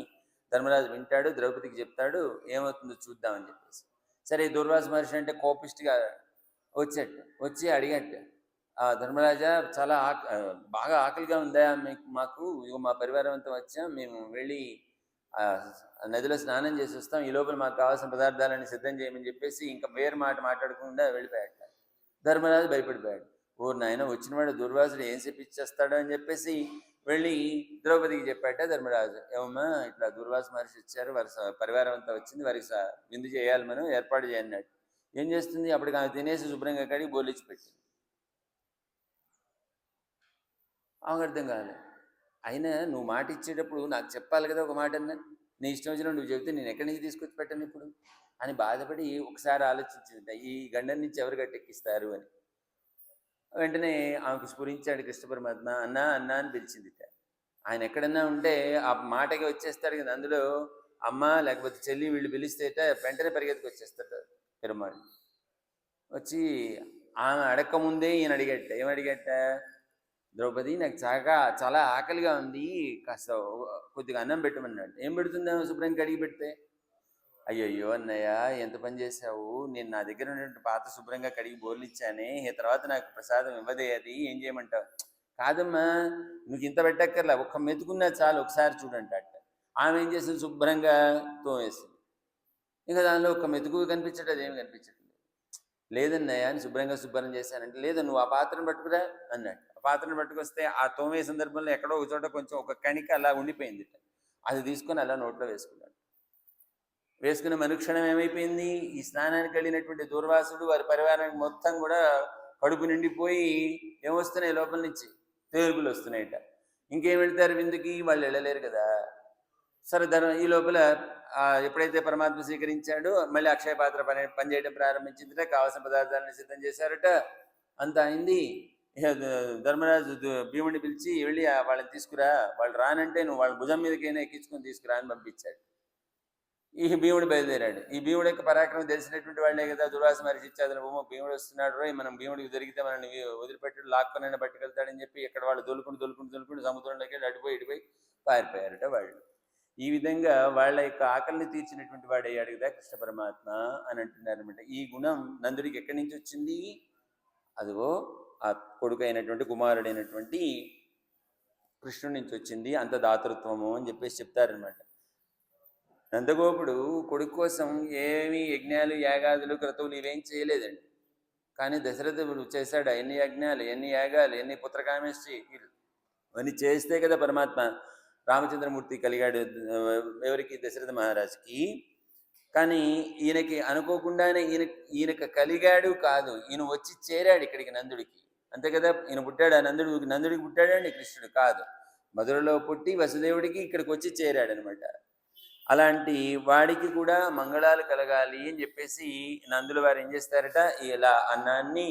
ధర్మరాజు వింటాడు, ద్రౌపదికి చెప్తాడు, ఏమవుతుందో చూద్దామని చెప్పేసి. సరే దుర్వాస మహర్షి అంటే కోపిష్టిగా వచ్చి అడిగట్ట, ఆ ధర్మరాజా చాలా బాగా ఆకలిగా ఉందా మీకు మాకు, ఇగో మా పరివారం అంతా వచ్చాం, మేము వెళ్ళి ఆ నదిలో స్నానం చేసి వస్తాం, ఈ లోపల మాకు కావాల్సిన పదార్థాలన్నీ సిద్ధం చేయమని చెప్పేసి ఇంకా వేరే మాట మాట్లాడకుండా వెళ్ళిపోయాడు. ధర్మరాజు భయపడిపోయాడు. ఓ నాయన వచ్చినవాడు దుర్వాసుడు ఏం చెప్పించేస్తాడో అని చెప్పేసి వెళ్ళి ద్రౌపదికి చెప్పాట ధర్మరాజు. ఏమమ్మా ఇట్లా దుర్వాస మహర్షి వచ్చారు, వారి పరివారం అంతా వచ్చింది, వారికి విందు చేయాలి, మనం ఏర్పాటు చేయన్నాడు. ఏం చేస్తుంది, అప్పటికి ఆమె తినేసి శుభ్రంగా కడిగి బోలిచ్చి పెట్టింది. ఆమెకు అర్థం కాదు. అయినా నువ్వు మాట ఇచ్చేటప్పుడు నాకు చెప్పాలి కదా ఒక మాట అన్నా, నీ ఇష్టం వచ్చిన నువ్వు చెబితే నేను ఎక్కడి నుంచి తీసుకొచ్చి పెట్టాను ఇప్పుడు అని బాధపడి ఒకసారి ఆలోచించింది, ఈ గండం నుంచి ఎవరు గట్టెక్కిస్తారు అని. వెంటనే ఆమెకు స్ఫురించాడు కృష్ణ పరమాత్మ. అన్నా అన్నా అని పిలిచింది. ఆయన ఎక్కడన్నా ఉంటే ఆ మాటకి వచ్చేస్తాడు కదా, అందులో అమ్మ లేకపోతే చెల్లి వీళ్ళు పిలిస్తేట వెంటనే పరిగెత్తుకు వచ్చేస్తాడు పెరుమాడు. వచ్చి ఆమె అడక్క ముందే ఈయన అడిగట్ట. ఏమడిగట్ట, ద్రౌపది నాకు చాలా ఆకలిగా ఉంది, కాస్త కొద్దిగా అన్నం పెట్టమన్నాడు. ఏం పెడుతుందా శుభ్రంగా కడిగి పెడితే. అయ్యయ్యో అన్నయ్య ఎంత పని చేశావు, నేను నా దగ్గర ఉన్నటువంటి పాత శుభ్రంగా కడిగి బోర్లు ఇచ్చానే, తర్వాత నాకు ప్రసాదం ఇవ్వదే, అది ఏం చేయమంటావు. కాదమ్మా నువ్వు ఇంత పెట్టక్కర్లా, ఒక్క మెతుకున్నా చాలు, ఒకసారి చూడండి అట్ట. ఆమె ఏం చేసింది, శుభ్రంగా తోమేసింది. ఇంకా దానిలో ఒక్క మెతుకు కనిపించడం అదేమి కనిపించట్లేదు. లేదన్నయ్య అని శుభ్రం చేశానంటే, లేదు నువ్వు ఆ పాత్రను పట్టుకురా అన్నాడు. ఆ పాత్రను పట్టుకొస్తే ఆ తోమే సందర్భంలో ఎక్కడో ఒక చోట కొంచెం ఒక కణిక అలా ఉండిపోయింది. అది తీసుకొని అలా నోట్లో వేసుకున్నాడు. వేసుకున్న మరుక్షణం ఏమైపోయింది, ఈ స్నానానికి వెళ్ళినటువంటి దూర్వాసుడు వారి పరివారానికి మొత్తం కూడా కడుపు నిండిపోయి ఏమొస్తున్నాయి లోపల నుంచి, తేలుగులు వస్తున్నాయట. ఇంకేం వెళ్తారు విందుకి, వాళ్ళు వెళ్ళలేరు కదా. సరే ఈ లోపల ఎప్పుడైతే పరమాత్మ స్వీకరించాడో మళ్ళీ అక్షయ పాత్ర పనిచేయడం ప్రారంభించిందిట, కావాల్సిన పదార్థాలను సిద్ధం చేశారట, అంతా అయింది. ధర్మరాజు భీముడిని పిలిచి వెళ్ళి వాళ్ళని తీసుకురా, వాళ్ళు రానంటే నువ్వు వాళ్ళ భుజం మీదకైనా ఎక్కించుకొని తీసుకురా అని పంపించాడు. ఈ భీముడు బయలుదేరాడు. ఈ భీముడు యొక్క పరాక్రమం తెలిసినటువంటి వాళ్ళే కదా దుర్వాస మహర్షి ఇచ్చాదని, భీముడు వస్తున్నాడు రోయ్, మనం భీముడికి దొరికితే మనల్ని వదిలిపెట్టాడు, లాక్కొనైనా పట్టుకెళ్తాడని చెప్పి ఎక్కడ వాళ్ళు దొలుకుంటూ సముద్రంలోకి వెళ్ళి ఇడిపోయి పారిపోయారట వాళ్ళు. ఈ విధంగా వాళ్ళ యొక్క ఆకలిని తీర్చినటువంటి వాడు అయ్యాడు కదా కృష్ణ పరమాత్మ అని అంటున్నారు అనమాట. ఈ గుణం నందుడికి ఎక్కడి నుంచి వచ్చింది, అదిగో ఆ కొడుకు అయినటువంటి కుమారుడైనటువంటి కృష్ణుడి నుంచి వచ్చింది, అంత దాతృత్వము అని చెప్పేసి చెప్తారనమాట. నందగోపుడు కొడుకు కోసం ఏమి యజ్ఞాలు యాగాదులు క్రతువులు ఇవేం చేయలేదండి. కానీ దశరథుడు చేశాడు ఎన్ని యజ్ఞాలు, ఎన్ని యాగాలు, ఎన్ని పుత్రకామేష్టి అవన్నీ చేస్తే కదా పరమాత్మ రామచంద్రమూర్తి కలిగాడు ఎవరికి, దశరథ మహారాజుకి. కానీ ఈయనకి అనుకోకుండానే ఈయనకి కలిగాడు కాదు, ఈయన వచ్చి చేరాడు ఇక్కడికి నందుడికి, అంతే కదా. ఈయన పుట్టాడు, ఆ నందుడికి పుట్టాడండి కృష్ణుడు కాదు, మధురలో పుట్టి వసుదేవుడికి ఇక్కడికి వచ్చి చేరాడు అనమాట. అలాంటి వాడికి కూడా మంగళాలు కలగాలి అని చెప్పేసి నందుల వారు ఏం చేస్తారట, ఇలా అన్నాన్ని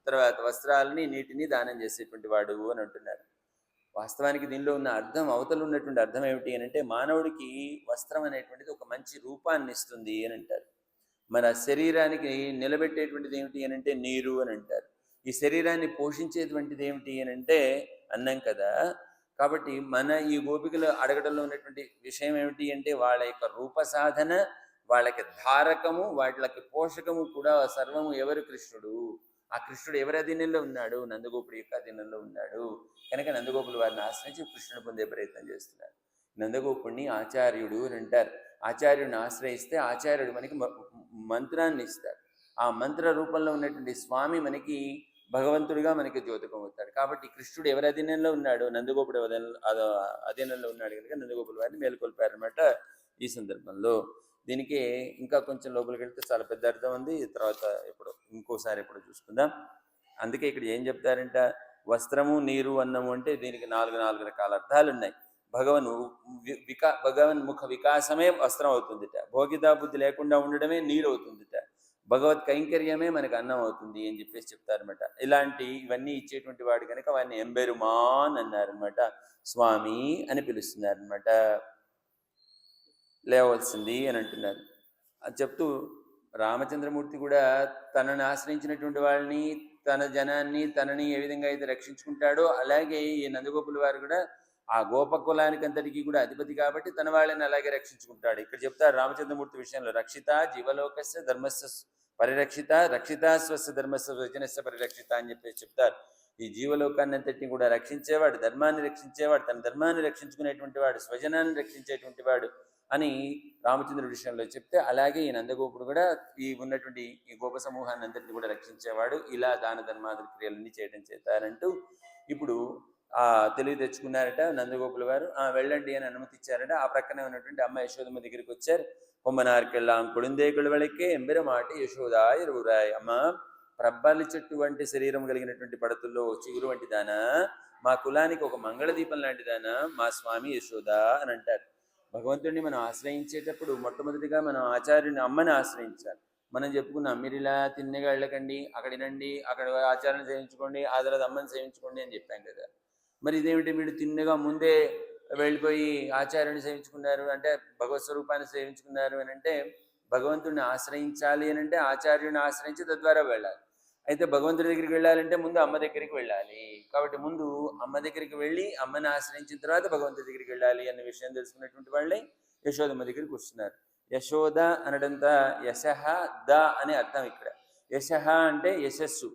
తర్వాత వస్త్రాలని నీటిని దానం చేసేటువంటి వాడు అని అంటున్నారు. వాస్తవానికి దీనిలో ఉన్న అర్థం, అవతలు ఉన్నటువంటి అర్థం ఏమిటి అని అంటే, మానవుడికి వస్త్రం అనేటువంటిది ఒక మంచి రూపాన్ని ఇస్తుంది అని అంటారు. మన శరీరానికి నిలబెట్టేటువంటిది ఏమిటి అని అంటే నీరు అని అంటారు. ఈ శరీరాన్ని పోషించేటువంటిది ఏమిటి అని అంటే అన్నం కదా. కాబట్టి మన ఈ గోపికలు అడగడంలో ఉన్నటువంటి విషయం ఏమిటి అంటే, వాళ్ళ యొక్క రూప సాధన, వాళ్ళకి ధారకము, వాళ్ళకి పోషకము కూడా సర్వము ఎవరు, కృష్ణుడు. ఆ కృష్ణుడు ఎవరి అధీనంలో ఉన్నాడు, నందగోపుడి యొక్క అధీనంలో ఉన్నాడు. కనుక నందగోపులు వారిని ఆశ్రయించి కృష్ణుడు పొందే ప్రయత్నం చేస్తున్నారు. నందగోపుడిని ఆచార్యుడు అని అంటారు. ఆచార్యుడిని ఆశ్రయిస్తే ఆచార్యుడు మనకి మంత్రాన్ని ఇస్తారు. ఆ మంత్ర రూపంలో ఉన్నటువంటి స్వామి మనకి భగవంతుడిగా మనకి ద్యోతకం అవుతాడు. కాబట్టి కృష్ణుడు ఎవరి అధీనంలో ఉన్నాడు, నందగోపుడు అధీనంలో ఉన్నాడు కనుక నందగోపుల వారిని మేలుకొల్పారనమాట ఈ సందర్భంలో. దీనికి ఇంకా కొంచెం లోపలికి వెళ్తే చాలా పెద్ద అర్థం ఉంది, తర్వాత ఇంకోసారి ఎప్పుడు చూసుకుందాం. అందుకే ఇక్కడ ఏం చెప్తారంట, వస్త్రము నీరు అన్నము అంటే దీనికి నాలుగు రకాల అర్థాలు ఉన్నాయి. భగవన్ ముఖ వికాసమే వస్త్రం అవుతుందిట, భోగితా బుద్ధి లేకుండా ఉండడమే నీరు అవుతుందిట, భగవత్ కైంకర్యమే మనకు అన్నం అవుతుంది అని చెప్పేసి చెప్తారనమాట. ఇవన్నీ ఇచ్చేటువంటి వాడు కనుక వాడిని ఎంబెరుమాన్ అన్నారనమాట, స్వామి అని పిలుస్తున్నారనమాట, లేవలసింది అని అంటున్నారు. అది చెప్తూ రామచంద్రమూర్తి కూడా తనని ఆశ్రయించినటువంటి వాళ్ళని, తన జనాన్ని, తనని ఏ విధంగా అయితే రక్షించుకుంటాడో అలాగే ఈ నందగోపుల వారు కూడా ఆ గోపకులానికి అంతటికీ కూడా అధిపతి కాబట్టి తన వాళ్ళని అలాగే రక్షించుకుంటాడు. ఇక్కడ చెప్తారు రామచంద్రమూర్తి విషయంలో, రక్షిత జీవలోకస్య ధర్మస్య పరిరక్షిత, రక్షిత స్వస్య ధర్మస్య వచనస్య పరిరక్షిత అని చెప్పేసి చెప్తారు. ఈ జీవలోకాన్ని అంతటిని కూడా రక్షించేవాడు, ధర్మాన్ని రక్షించేవాడు, తన ధర్మాన్ని రక్షించుకునేటువంటి వాడు, స్వజనాన్ని రక్షించేటువంటి వాడు అని రామచంద్రుడి విషయంలో చెప్తే, అలాగే ఈ నందగోపుడు కూడా ఈ ఉన్నటువంటి ఈ గోప సమూహాన్ని అంతటిని కూడా రక్షించేవాడు, ఇలా దాన ధర్మాది క్రియలన్నీ చేయడం చేతారంటూ ఇప్పుడు తెలివి తెచ్చుకున్నారట నందగోపుల వారు. వెళ్ళండి అని అనుమతి ఇచ్చారట. ఆ ప్రక్కనే ఉన్నటువంటి అమ్మ యశోదమ్మ దగ్గరికి వచ్చారు. కొమ్మనార్కెళ్ళాం కొడుందేకుల వెళకే ఎంబెరమాటి యశోదా ఎరువురాయ్. అమ్మ, ప్రబ్బలి చెట్టు వంటి శరీరం కలిగినటువంటి పడతుల్లో చిగురు వంటి దానా, మా కులానికి ఒక మంగళదీపం లాంటి దానా మా స్వామి యశోద అని అంటారు. భగవంతుడిని మనం ఆశ్రయించేటప్పుడు మొట్టమొదటిగా మనం ఆచార్యుని అమ్మని ఆశ్రయించాలి. మనం చెప్పుకున్నాం, మీరు ఇలా తిన్నగా వెళ్ళకండి, అక్కడినండి, అక్కడ ఆచార్యం సేవించుకోండి, ఆ తర్వాత అమ్మని సేవించుకోండి అని చెప్పాం కదా. మరి ఇదేమిటి, మీరు తిన్నగా ముందే వెళ్ళిపోయి ఆచార్యుని సేవించుకున్నారు అంటే, భగవత్ స్వరూపాన్ని సేవించుకున్నారు అని అంటే, భగవంతుడిని ఆశ్రయించాలి అని అంటే ఆచార్యుని ఆశ్రయించి తద్వారా వెళ్ళాలి. అయితే భగవంతుడి దగ్గరికి వెళ్ళాలంటే ముందు అమ్మ దగ్గరికి వెళ్ళాలి. కాబట్టి ముందు అమ్మ దగ్గరికి వెళ్ళి అమ్మని ఆశ్రయించిన తర్వాత భగవంతుడి దగ్గరికి వెళ్ళాలి అనే విషయం తెలుసుకున్నటువంటి వాళ్ళే యశోదమ్మ దగ్గరికి వస్తున్నారు. యశోద అనడంతా యశః ద అనే అర్థం. ఇక్కడ యశః అంటే యశస్సు,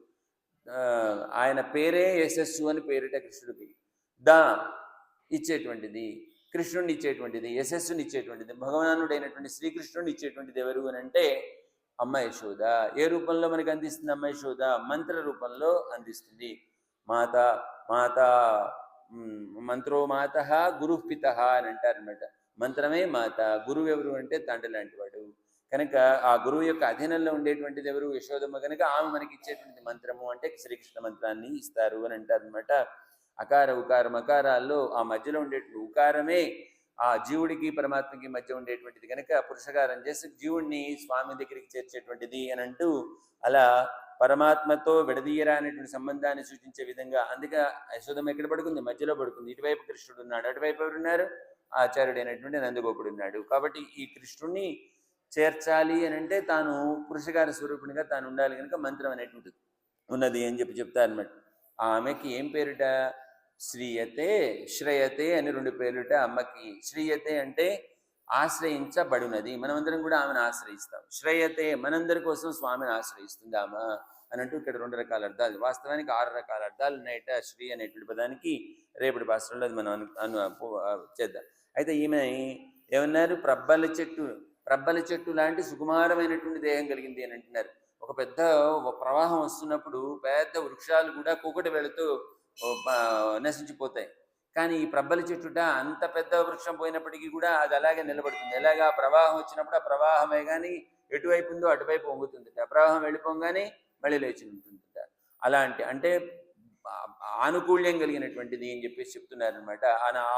ఆయన పేరే యశస్సు అని పేరిట కృష్ణుడికి. ద ఇచ్చేటువంటిది, కృష్ణుడిని ఇచ్చేటువంటిది, యశస్సుని ఇచ్చేటువంటిది, భగవానుడైనటువంటి శ్రీకృష్ణుడిని ఇచ్చేటువంటిది ఎవరు అని అంటే అమ్మ యశోద. ఏ రూపంలో మనకి అందిస్తుంది అమ్మ యశోద? మంత్ర రూపంలో అందిస్తుంది. మాత మాత మంత్రో మాత గురు పిత అని అంటారనమాట. మంత్రమే మాత, గురువు ఎవరు అంటే తండ్రి లాంటి వాడు కనుక ఆ గురువు యొక్క అధీనంలో ఉండేటువంటిది ఎవరు? యశోదమ్మ. కనుక ఆమె మనకి ఇచ్చేటువంటి మంత్రము అంటే శ్రీకృష్ణ మంత్రాన్ని ఇస్తారు అని అంటారనమాట. అకార ఉకార మకారాల్లో ఆ మధ్యలో ఉండేటువంటి ఉకారమే ఆ జీవుడికి పరమాత్మకి మధ్య ఉండేటువంటిది కనుక పురుషకారం చేసి జీవుడిని స్వామి దగ్గరికి చేర్చేటువంటిది అని అంటూ, అలా పరమాత్మతో విడదీయరా అనేటువంటి సంబంధాన్ని సూచించే విధంగా. అందుకే యశోదమ్మ ఎక్కడ పడుకుంది? మధ్యలో పడుకుంది. ఇటువైపు కృష్ణుడు ఉన్నాడు, అటువైపు ఎవరున్నారు? ఆచార్యుడైనటువంటి నందగోపుడు ఉన్నాడు. కాబట్టి ఈ కృష్ణుడిని చేర్చాలి అని అంటే తాను పురుషకార స్వరూపునిగా తాను ఉండాలి కనుక మంత్రం అనేటువంటిది ఉన్నది అని చెప్తారన్నమాట. ఆమెకి ఏం పేరుట? శ్రీయతే, శ్రేయతే అని రెండు పేర్లుట అమ్మకి. శ్రీయతే అంటే ఆశ్రయించబడినది, మనమందరం కూడా ఆమెను ఆశ్రయిస్తాం. శ్రేయతే మనందరి కోసం స్వామిని ఆశ్రయిస్తుంది ఆమె అని అంటూ ఇక్కడ రెండు రకాల అర్థాలు, వాస్తవానికి 6 రకాల అర్థాలు ఉన్నాయట శ్రీ అనేటువంటి పదానికి. రేపటి భాషలో అది మనం చేద్దాం. అయితే ఈమె ఏమన్నారు? ప్రబ్బలి చెట్టు లాంటి సుకుమారమైనటువంటి దేహం కలిగింది అని అంటున్నారు. ఒక పెద్ద ప్రవాహం వస్తున్నప్పుడు పెద్ద వృక్షాలు కూడా కూకటి వెళుతూ నశించిపోతాయి. కానీ ఈ ప్రబ్బలి చెట్టుట అంత పెద్ద వృక్షం పోయినప్పటికీ కూడా అది అలాగే నిలబడుతుంది. ఎలాగా? ప్రవాహం వచ్చినప్పుడు ఆ ప్రవాహమే కానీ ఎటువైపు ఉందో అటువైపు వంగుతుందట, ప్రవాహం వెళ్ళిపోగానే మళ్ళీ లేచి ఉంటుందట. అలాంటి అంటే ఆనుకూల్యం కలిగినటువంటిది అని చెప్పేసి చెప్తున్నారనమాట.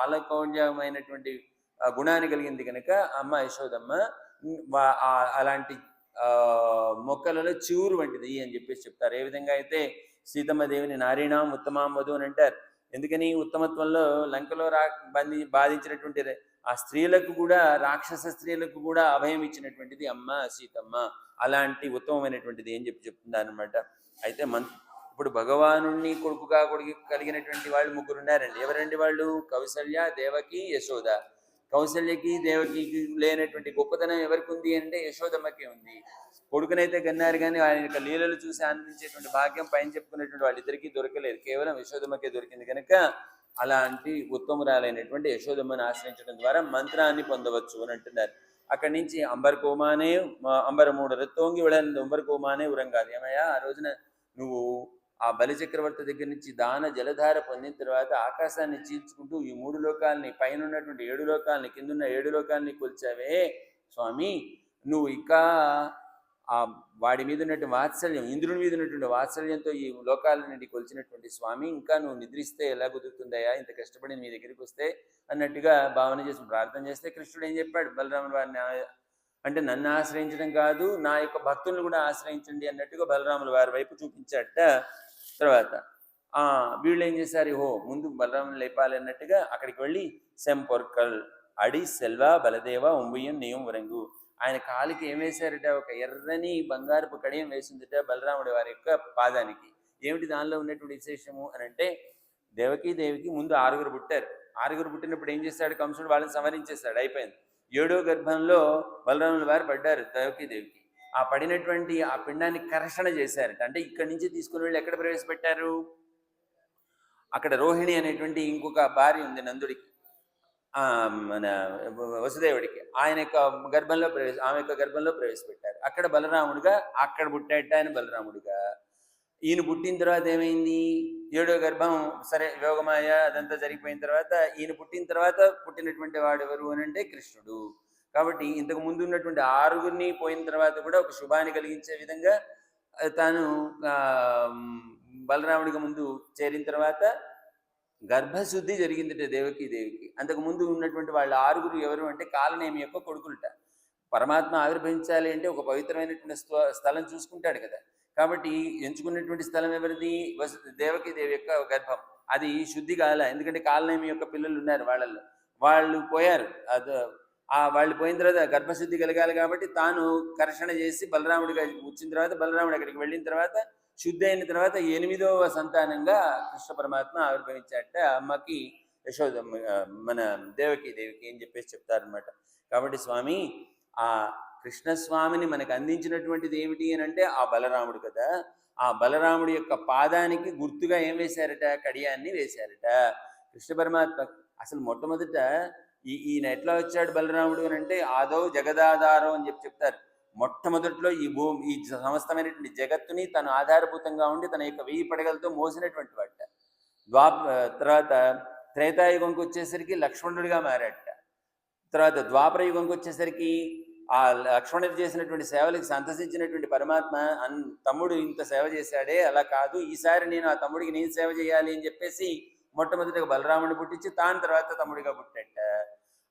ఆనుకూల్యమైనటువంటి గుణాన్ని కలిగింది కనుక అమ్మ యశోదమ్మ అలాంటి మొక్కలలో చివురు వంటిది అని చెప్పేసి చెప్తారు. ఏ విధంగా అయితే సీతమ్మ దేవిని నారీణాం ఉత్తమాం వధు అని అంటారు. ఎందుకని? ఉత్తమత్వంలో లంకలో బాధించినటువంటి ఆ స్త్రీలకు కూడా, రాక్షస స్త్రీలకు కూడా అభయం ఇచ్చినటువంటిది అమ్మ సీతమ్మ. అలాంటి ఉత్తమమైనటువంటిది అని చెప్తున్నారు అనమాట. అయితే ఇప్పుడు భగవానుణ్ణి కొడుకుగా కలిగినటువంటి వాళ్ళు 3 ఉన్నారండి. ఎవరండి వాళ్ళు? కౌసల్య, దేవకి, యశోద. కౌసల్యకి దేవకి లేనటువంటి గొప్పతనం ఎవరికి ఉంది అంటే యశోదమ్మకి ఉంది. కొడుకునైతే కన్నారు కానీ ఆయన యొక్క లీలలు చూసి ఆనందించేటువంటి భాగ్యం పైన చెప్పుకునేటువంటి వాళ్ళిద్దరికీ దొరకలేదు, కేవలం యశోదమ్మకే దొరికింది. కనుక అలాంటి ఉత్తమురాలైనటువంటి యశోదమ్మను ఆశ్రయించడం ద్వారా మంత్రాన్ని పొందవచ్చు అని అంటున్నారు. అక్కడి నుంచి అంబర్కోమానే అంబరమూడ రత్తోంగి విళంది అంబర్కోమానే ఉరంగాలి. ఏమయ్యా, ఆ రోజున నువ్వు ఆ బలిచక్రవర్తి దగ్గర నుంచి దాన జలధార పొందిన తర్వాత ఆకాశాన్ని చీల్చుకుంటూ ఈ 3 లోకాలని, పైన ఉన్నటువంటి 7 లోకాలని, కిందున్న 7 లోకాలని కొలిచావే స్వామి. నువ్వు ఇంకా వాడి మీద ఉన్నటువంటి వాత్సల్యం, ఇంద్రుని మీద ఉన్నటువంటి వాత్సల్యంతో ఈ లోకాల నుండి కొలిచినటువంటి స్వామి, ఇంకా నువ్వు నిద్రిస్తే ఎలా కుదురుతుందయ్యా, ఇంత కష్టపడి మీ దగ్గరికి వస్తే అన్నట్టుగా భావన చేసి ప్రార్థన చేస్తే కృష్ణుడు ఏం చెప్పాడు? బలరాముని వారిని అంటే నన్ను ఆశ్రయించడం కాదు, నా యొక్క భక్తులను కూడా ఆశ్రయించండి అన్నట్టుగా బలరాముల వారి వైపు చూపించాట. తర్వాత వీళ్ళు ఏం చేశారు? ముందు బలరాముని లేపాలి అన్నట్టుగా అక్కడికి వెళ్ళి సెంపొర్కల్ అడి సెల్వా బలదేవ ఉంబుయం నియం వరంగు, ఆయన కాలికి ఏం వేశారట? ఒక ఎర్రని బంగారపు కడియం వేసిందిట బలరాముడి వారి యొక్క పాదానికి. ఏమిటి దానిలో ఉన్నటువంటి విశేషము అని అంటే, దేవికి ముందు 6 పుట్టారు. ఆరుగురు పుట్టినప్పుడు ఏం చేశాడు కంసుడు? వాళ్ళని సంహరించేశాడు, అయిపోయింది. 7వ గర్భంలో బలరాముల వారు పడ్డారు దేవికి. ఆ పడినటువంటి ఆ పిండాన్ని కర్షణ చేశారట. అంటే ఇక్కడి నుంచి తీసుకుని వెళ్ళి ఎక్కడ ప్రవేశపెట్టారు? అక్కడ రోహిణి అనేటువంటి ఇంకొక భార్య ఉంది నందుడికి, మన వసుదేవుడికి. ఆయన యొక్క గర్భంలో ఆమె యొక్క గర్భంలో ప్రవేశపెట్టారు. అక్కడ బలరాముడిగా అక్కడ పుట్టాట ఆయన బలరాముడిగా. ఈయన పుట్టిన తర్వాత ఏమైంది? 7వ గర్భం సరే యోగమాయ అదంతా జరిగిపోయిన తర్వాత ఈయన పుట్టిన తర్వాత పుట్టినటువంటి వాడు ఎవరు అని అంటే కృష్ణుడు. కాబట్టి ఇంతకు ముందు ఉన్నటువంటి 6గురిని పోయిన తర్వాత కూడా ఒక శుభాన్ని కలిగించే విధంగా తాను బలరాముడిగా ముందు చేరిన తర్వాత గర్భశుద్ధి జరిగిందట దేవికి. అంతకుముందు ఉన్నటువంటి వాళ్ళ 6గురు ఎవరు అంటే కాలనేమి యొక్క కొడుకులట. పరమాత్మ ఆవిర్భవించాలి అంటే ఒక పవిత్రమైనటువంటి స్థలం చూసుకుంటాడు కదా. కాబట్టి ఎంచుకున్నటువంటి స్థలం ఎవరిది? దేవి యొక్క గర్భం. అది శుద్ధి కాల, ఎందుకంటే కాలనేమి యొక్క పిల్లలు ఉన్నారు వాళ్ళల్లో, వాళ్ళు పోయారు. వాళ్ళు పోయిన తర్వాత గర్భశుద్ధి కలగాలి కాబట్టి తాను కర్షణ చేసి బలరాముడిగా వచ్చిన తర్వాత బలరాముడు అక్కడికి వెళ్ళిన తర్వాత శుద్ధి అయిన తర్వాత 8వ సంతానంగా కృష్ణ పరమాత్మ ఆవిర్భవించాట అమ్మకి యశోదమ్మ, మన దేవికి అని చెప్పేసి చెప్తారనమాట. కాబట్టి స్వామి ఆ కృష్ణస్వామిని మనకు అందించినటువంటిది ఏమిటి అని అంటే ఆ బలరాముడు కదా. ఆ బలరాముడి యొక్క పాదానికి గుర్తుగా ఏం వేశారట? కడియాన్ని వేశారట. కృష్ణ పరమాత్మ అసలు మొట్టమొదట ఈయన ఎట్లా వచ్చాడు బలరాముడు అని అంటే ఆదౌ జగదాధారం అని చెప్తారు. మొట్టమొదట్లో ఈ సమస్తమైనటువంటి జగత్తుని తను ఆధారభూతంగా ఉండి తన యొక్క 1000 పడగలతో మోసినటువంటి వాట. తర్వాత త్రేతాయుగంకి వచ్చేసరికి లక్ష్మణుడిగా మారాట. తర్వాత ద్వాపర యుగంకి వచ్చేసరికి ఆ లక్ష్మణుడు చేసినటువంటి సేవలకు సంతసించినటువంటి పరమాత్మ తమ్ముడు ఇంత సేవ చేశాడే, అలా కాదు, ఈసారి నేను ఆ తమ్ముడికి నేను సేవ చేయాలి అని చెప్పేసి మొట్టమొదటిగా బలరాముడిని పుట్టించి తాను తర్వాత తమ్ముడిగా పుట్టాట.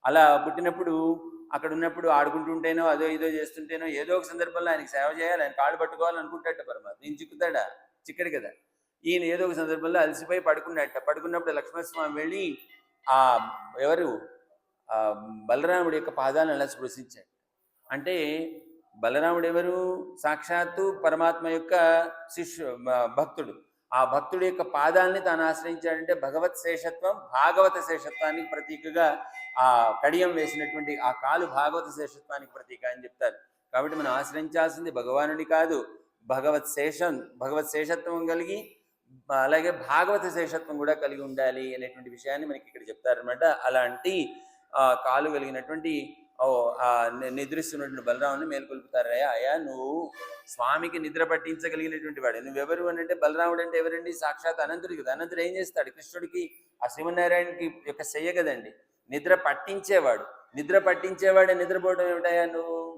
అలా పుట్టినప్పుడు అక్కడ ఉన్నప్పుడు ఆడుకుంటుంటేనో అదో ఇదో చేస్తుంటేనో ఏదో ఒక సందర్భంలో ఆయనకి సేవ చేయాలి, ఆయన కాళ్ళు పట్టుకోవాలనుకుంటాట పరమాత్మ. నేను చిక్కుతాడా? చిక్కడు కదా. ఈయన ఏదో ఒక సందర్భంలో అలసిపోయి పడుకున్నప్పుడు లక్ష్మణస్వామి వెళ్ళి ఆ ఎవరు బలరాముడి యొక్క పాదాలను అలా స్పృశించాడు. అంటే బలరాముడు ఎవరు? సాక్షాత్తు పరమాత్మ యొక్క భక్తుడు. ఆ భక్తుడి యొక్క పాదాలని తాను ఆశ్రయించాడంటే భగవత్ శేషత్వం, భాగవత శేషత్వానికి ప్రతీకగా ఆ కడియం వేసినటువంటి ఆ కాలు భాగవత శేషత్వానికి ప్రతీక అని చెప్తారు. కాబట్టి మనం ఆశ్రయించాల్సింది భగవానుడి కాదు, భగవత్ శేషత్వం కలిగి అలాగే భాగవత శేషత్వం కూడా కలిగి ఉండాలి అనేటువంటి విషయాన్ని మనకి ఇక్కడ చెప్తారనమాట. అలాంటి కాలు కలిగినటువంటి నిద్రిస్తున్నటువంటి బలరాముని మేల్కొల్పుతారయ్యా. అయ్యా నువ్వు స్వామికి నిద్ర పట్టించగలిగినటువంటి వాడు. నువ్వెవరు అని అంటే బలరాముడు అంటే ఎవరండి? సాక్షాత్ అనంతుడు కదా. అనంతుడు ఏం చేస్తాడు? కృష్ణుడికి ఆ శ్రీమన్నారాయణకి యొక్క శయ్య కదండి, నిద్ర పట్టించేవాడు. నిద్ర పట్టించేవాడే నిద్రపోవడం ఏమిటయా?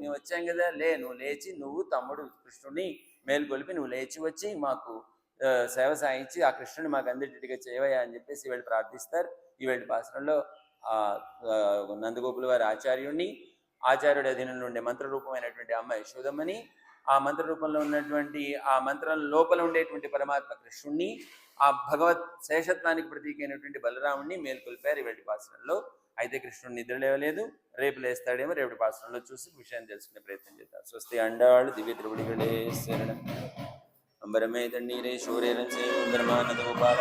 మేము వచ్చాం కదా, నువ్వు లేచి నువ్వు తమ్ముడు కృష్ణుడిని మేల్కొల్పి నువ్వు లేచి వచ్చి మాకు సేవ సాయించి ఆ కృష్ణుని మాకు అందరిటిగా చేయవయ్యా అని చెప్పేసి వీళ్ళు ప్రార్థిస్తారు. ఈ వేళ పాసరంలో నందగోపుల వారి ఆచార్యుడి అధీనంలో ఉండే మంత్రరూపమైనటువంటి అమ్మ యశోదమ్మని, ఆ మంత్రరూపంలో ఉన్నటువంటి ఆ మంత్రం లోపల ఉండేటువంటి పరమాత్మ కృష్ణుణ్ణి, ఆ భగవత్ శేషత్వానికి ప్రతీకైనటువంటి బలరాముణ్ణి మేల్కొల్పారు ఈ వేళ పాసరంలో. అయితే కృష్ణుడు నిద్ర లేవలేదు, రేపు లేస్తాడేమో. రేపటి పాసరంలో చూసి విషయాన్ని తెలుసుకునే ప్రయత్నం చేద్దాం. స్వస్తి అండాళ్ళు దివ్య త్రిపుడిగడే శరణం. అంబరమే తన్నీరే శూరేరం బ్రహ్మానంద గోపాల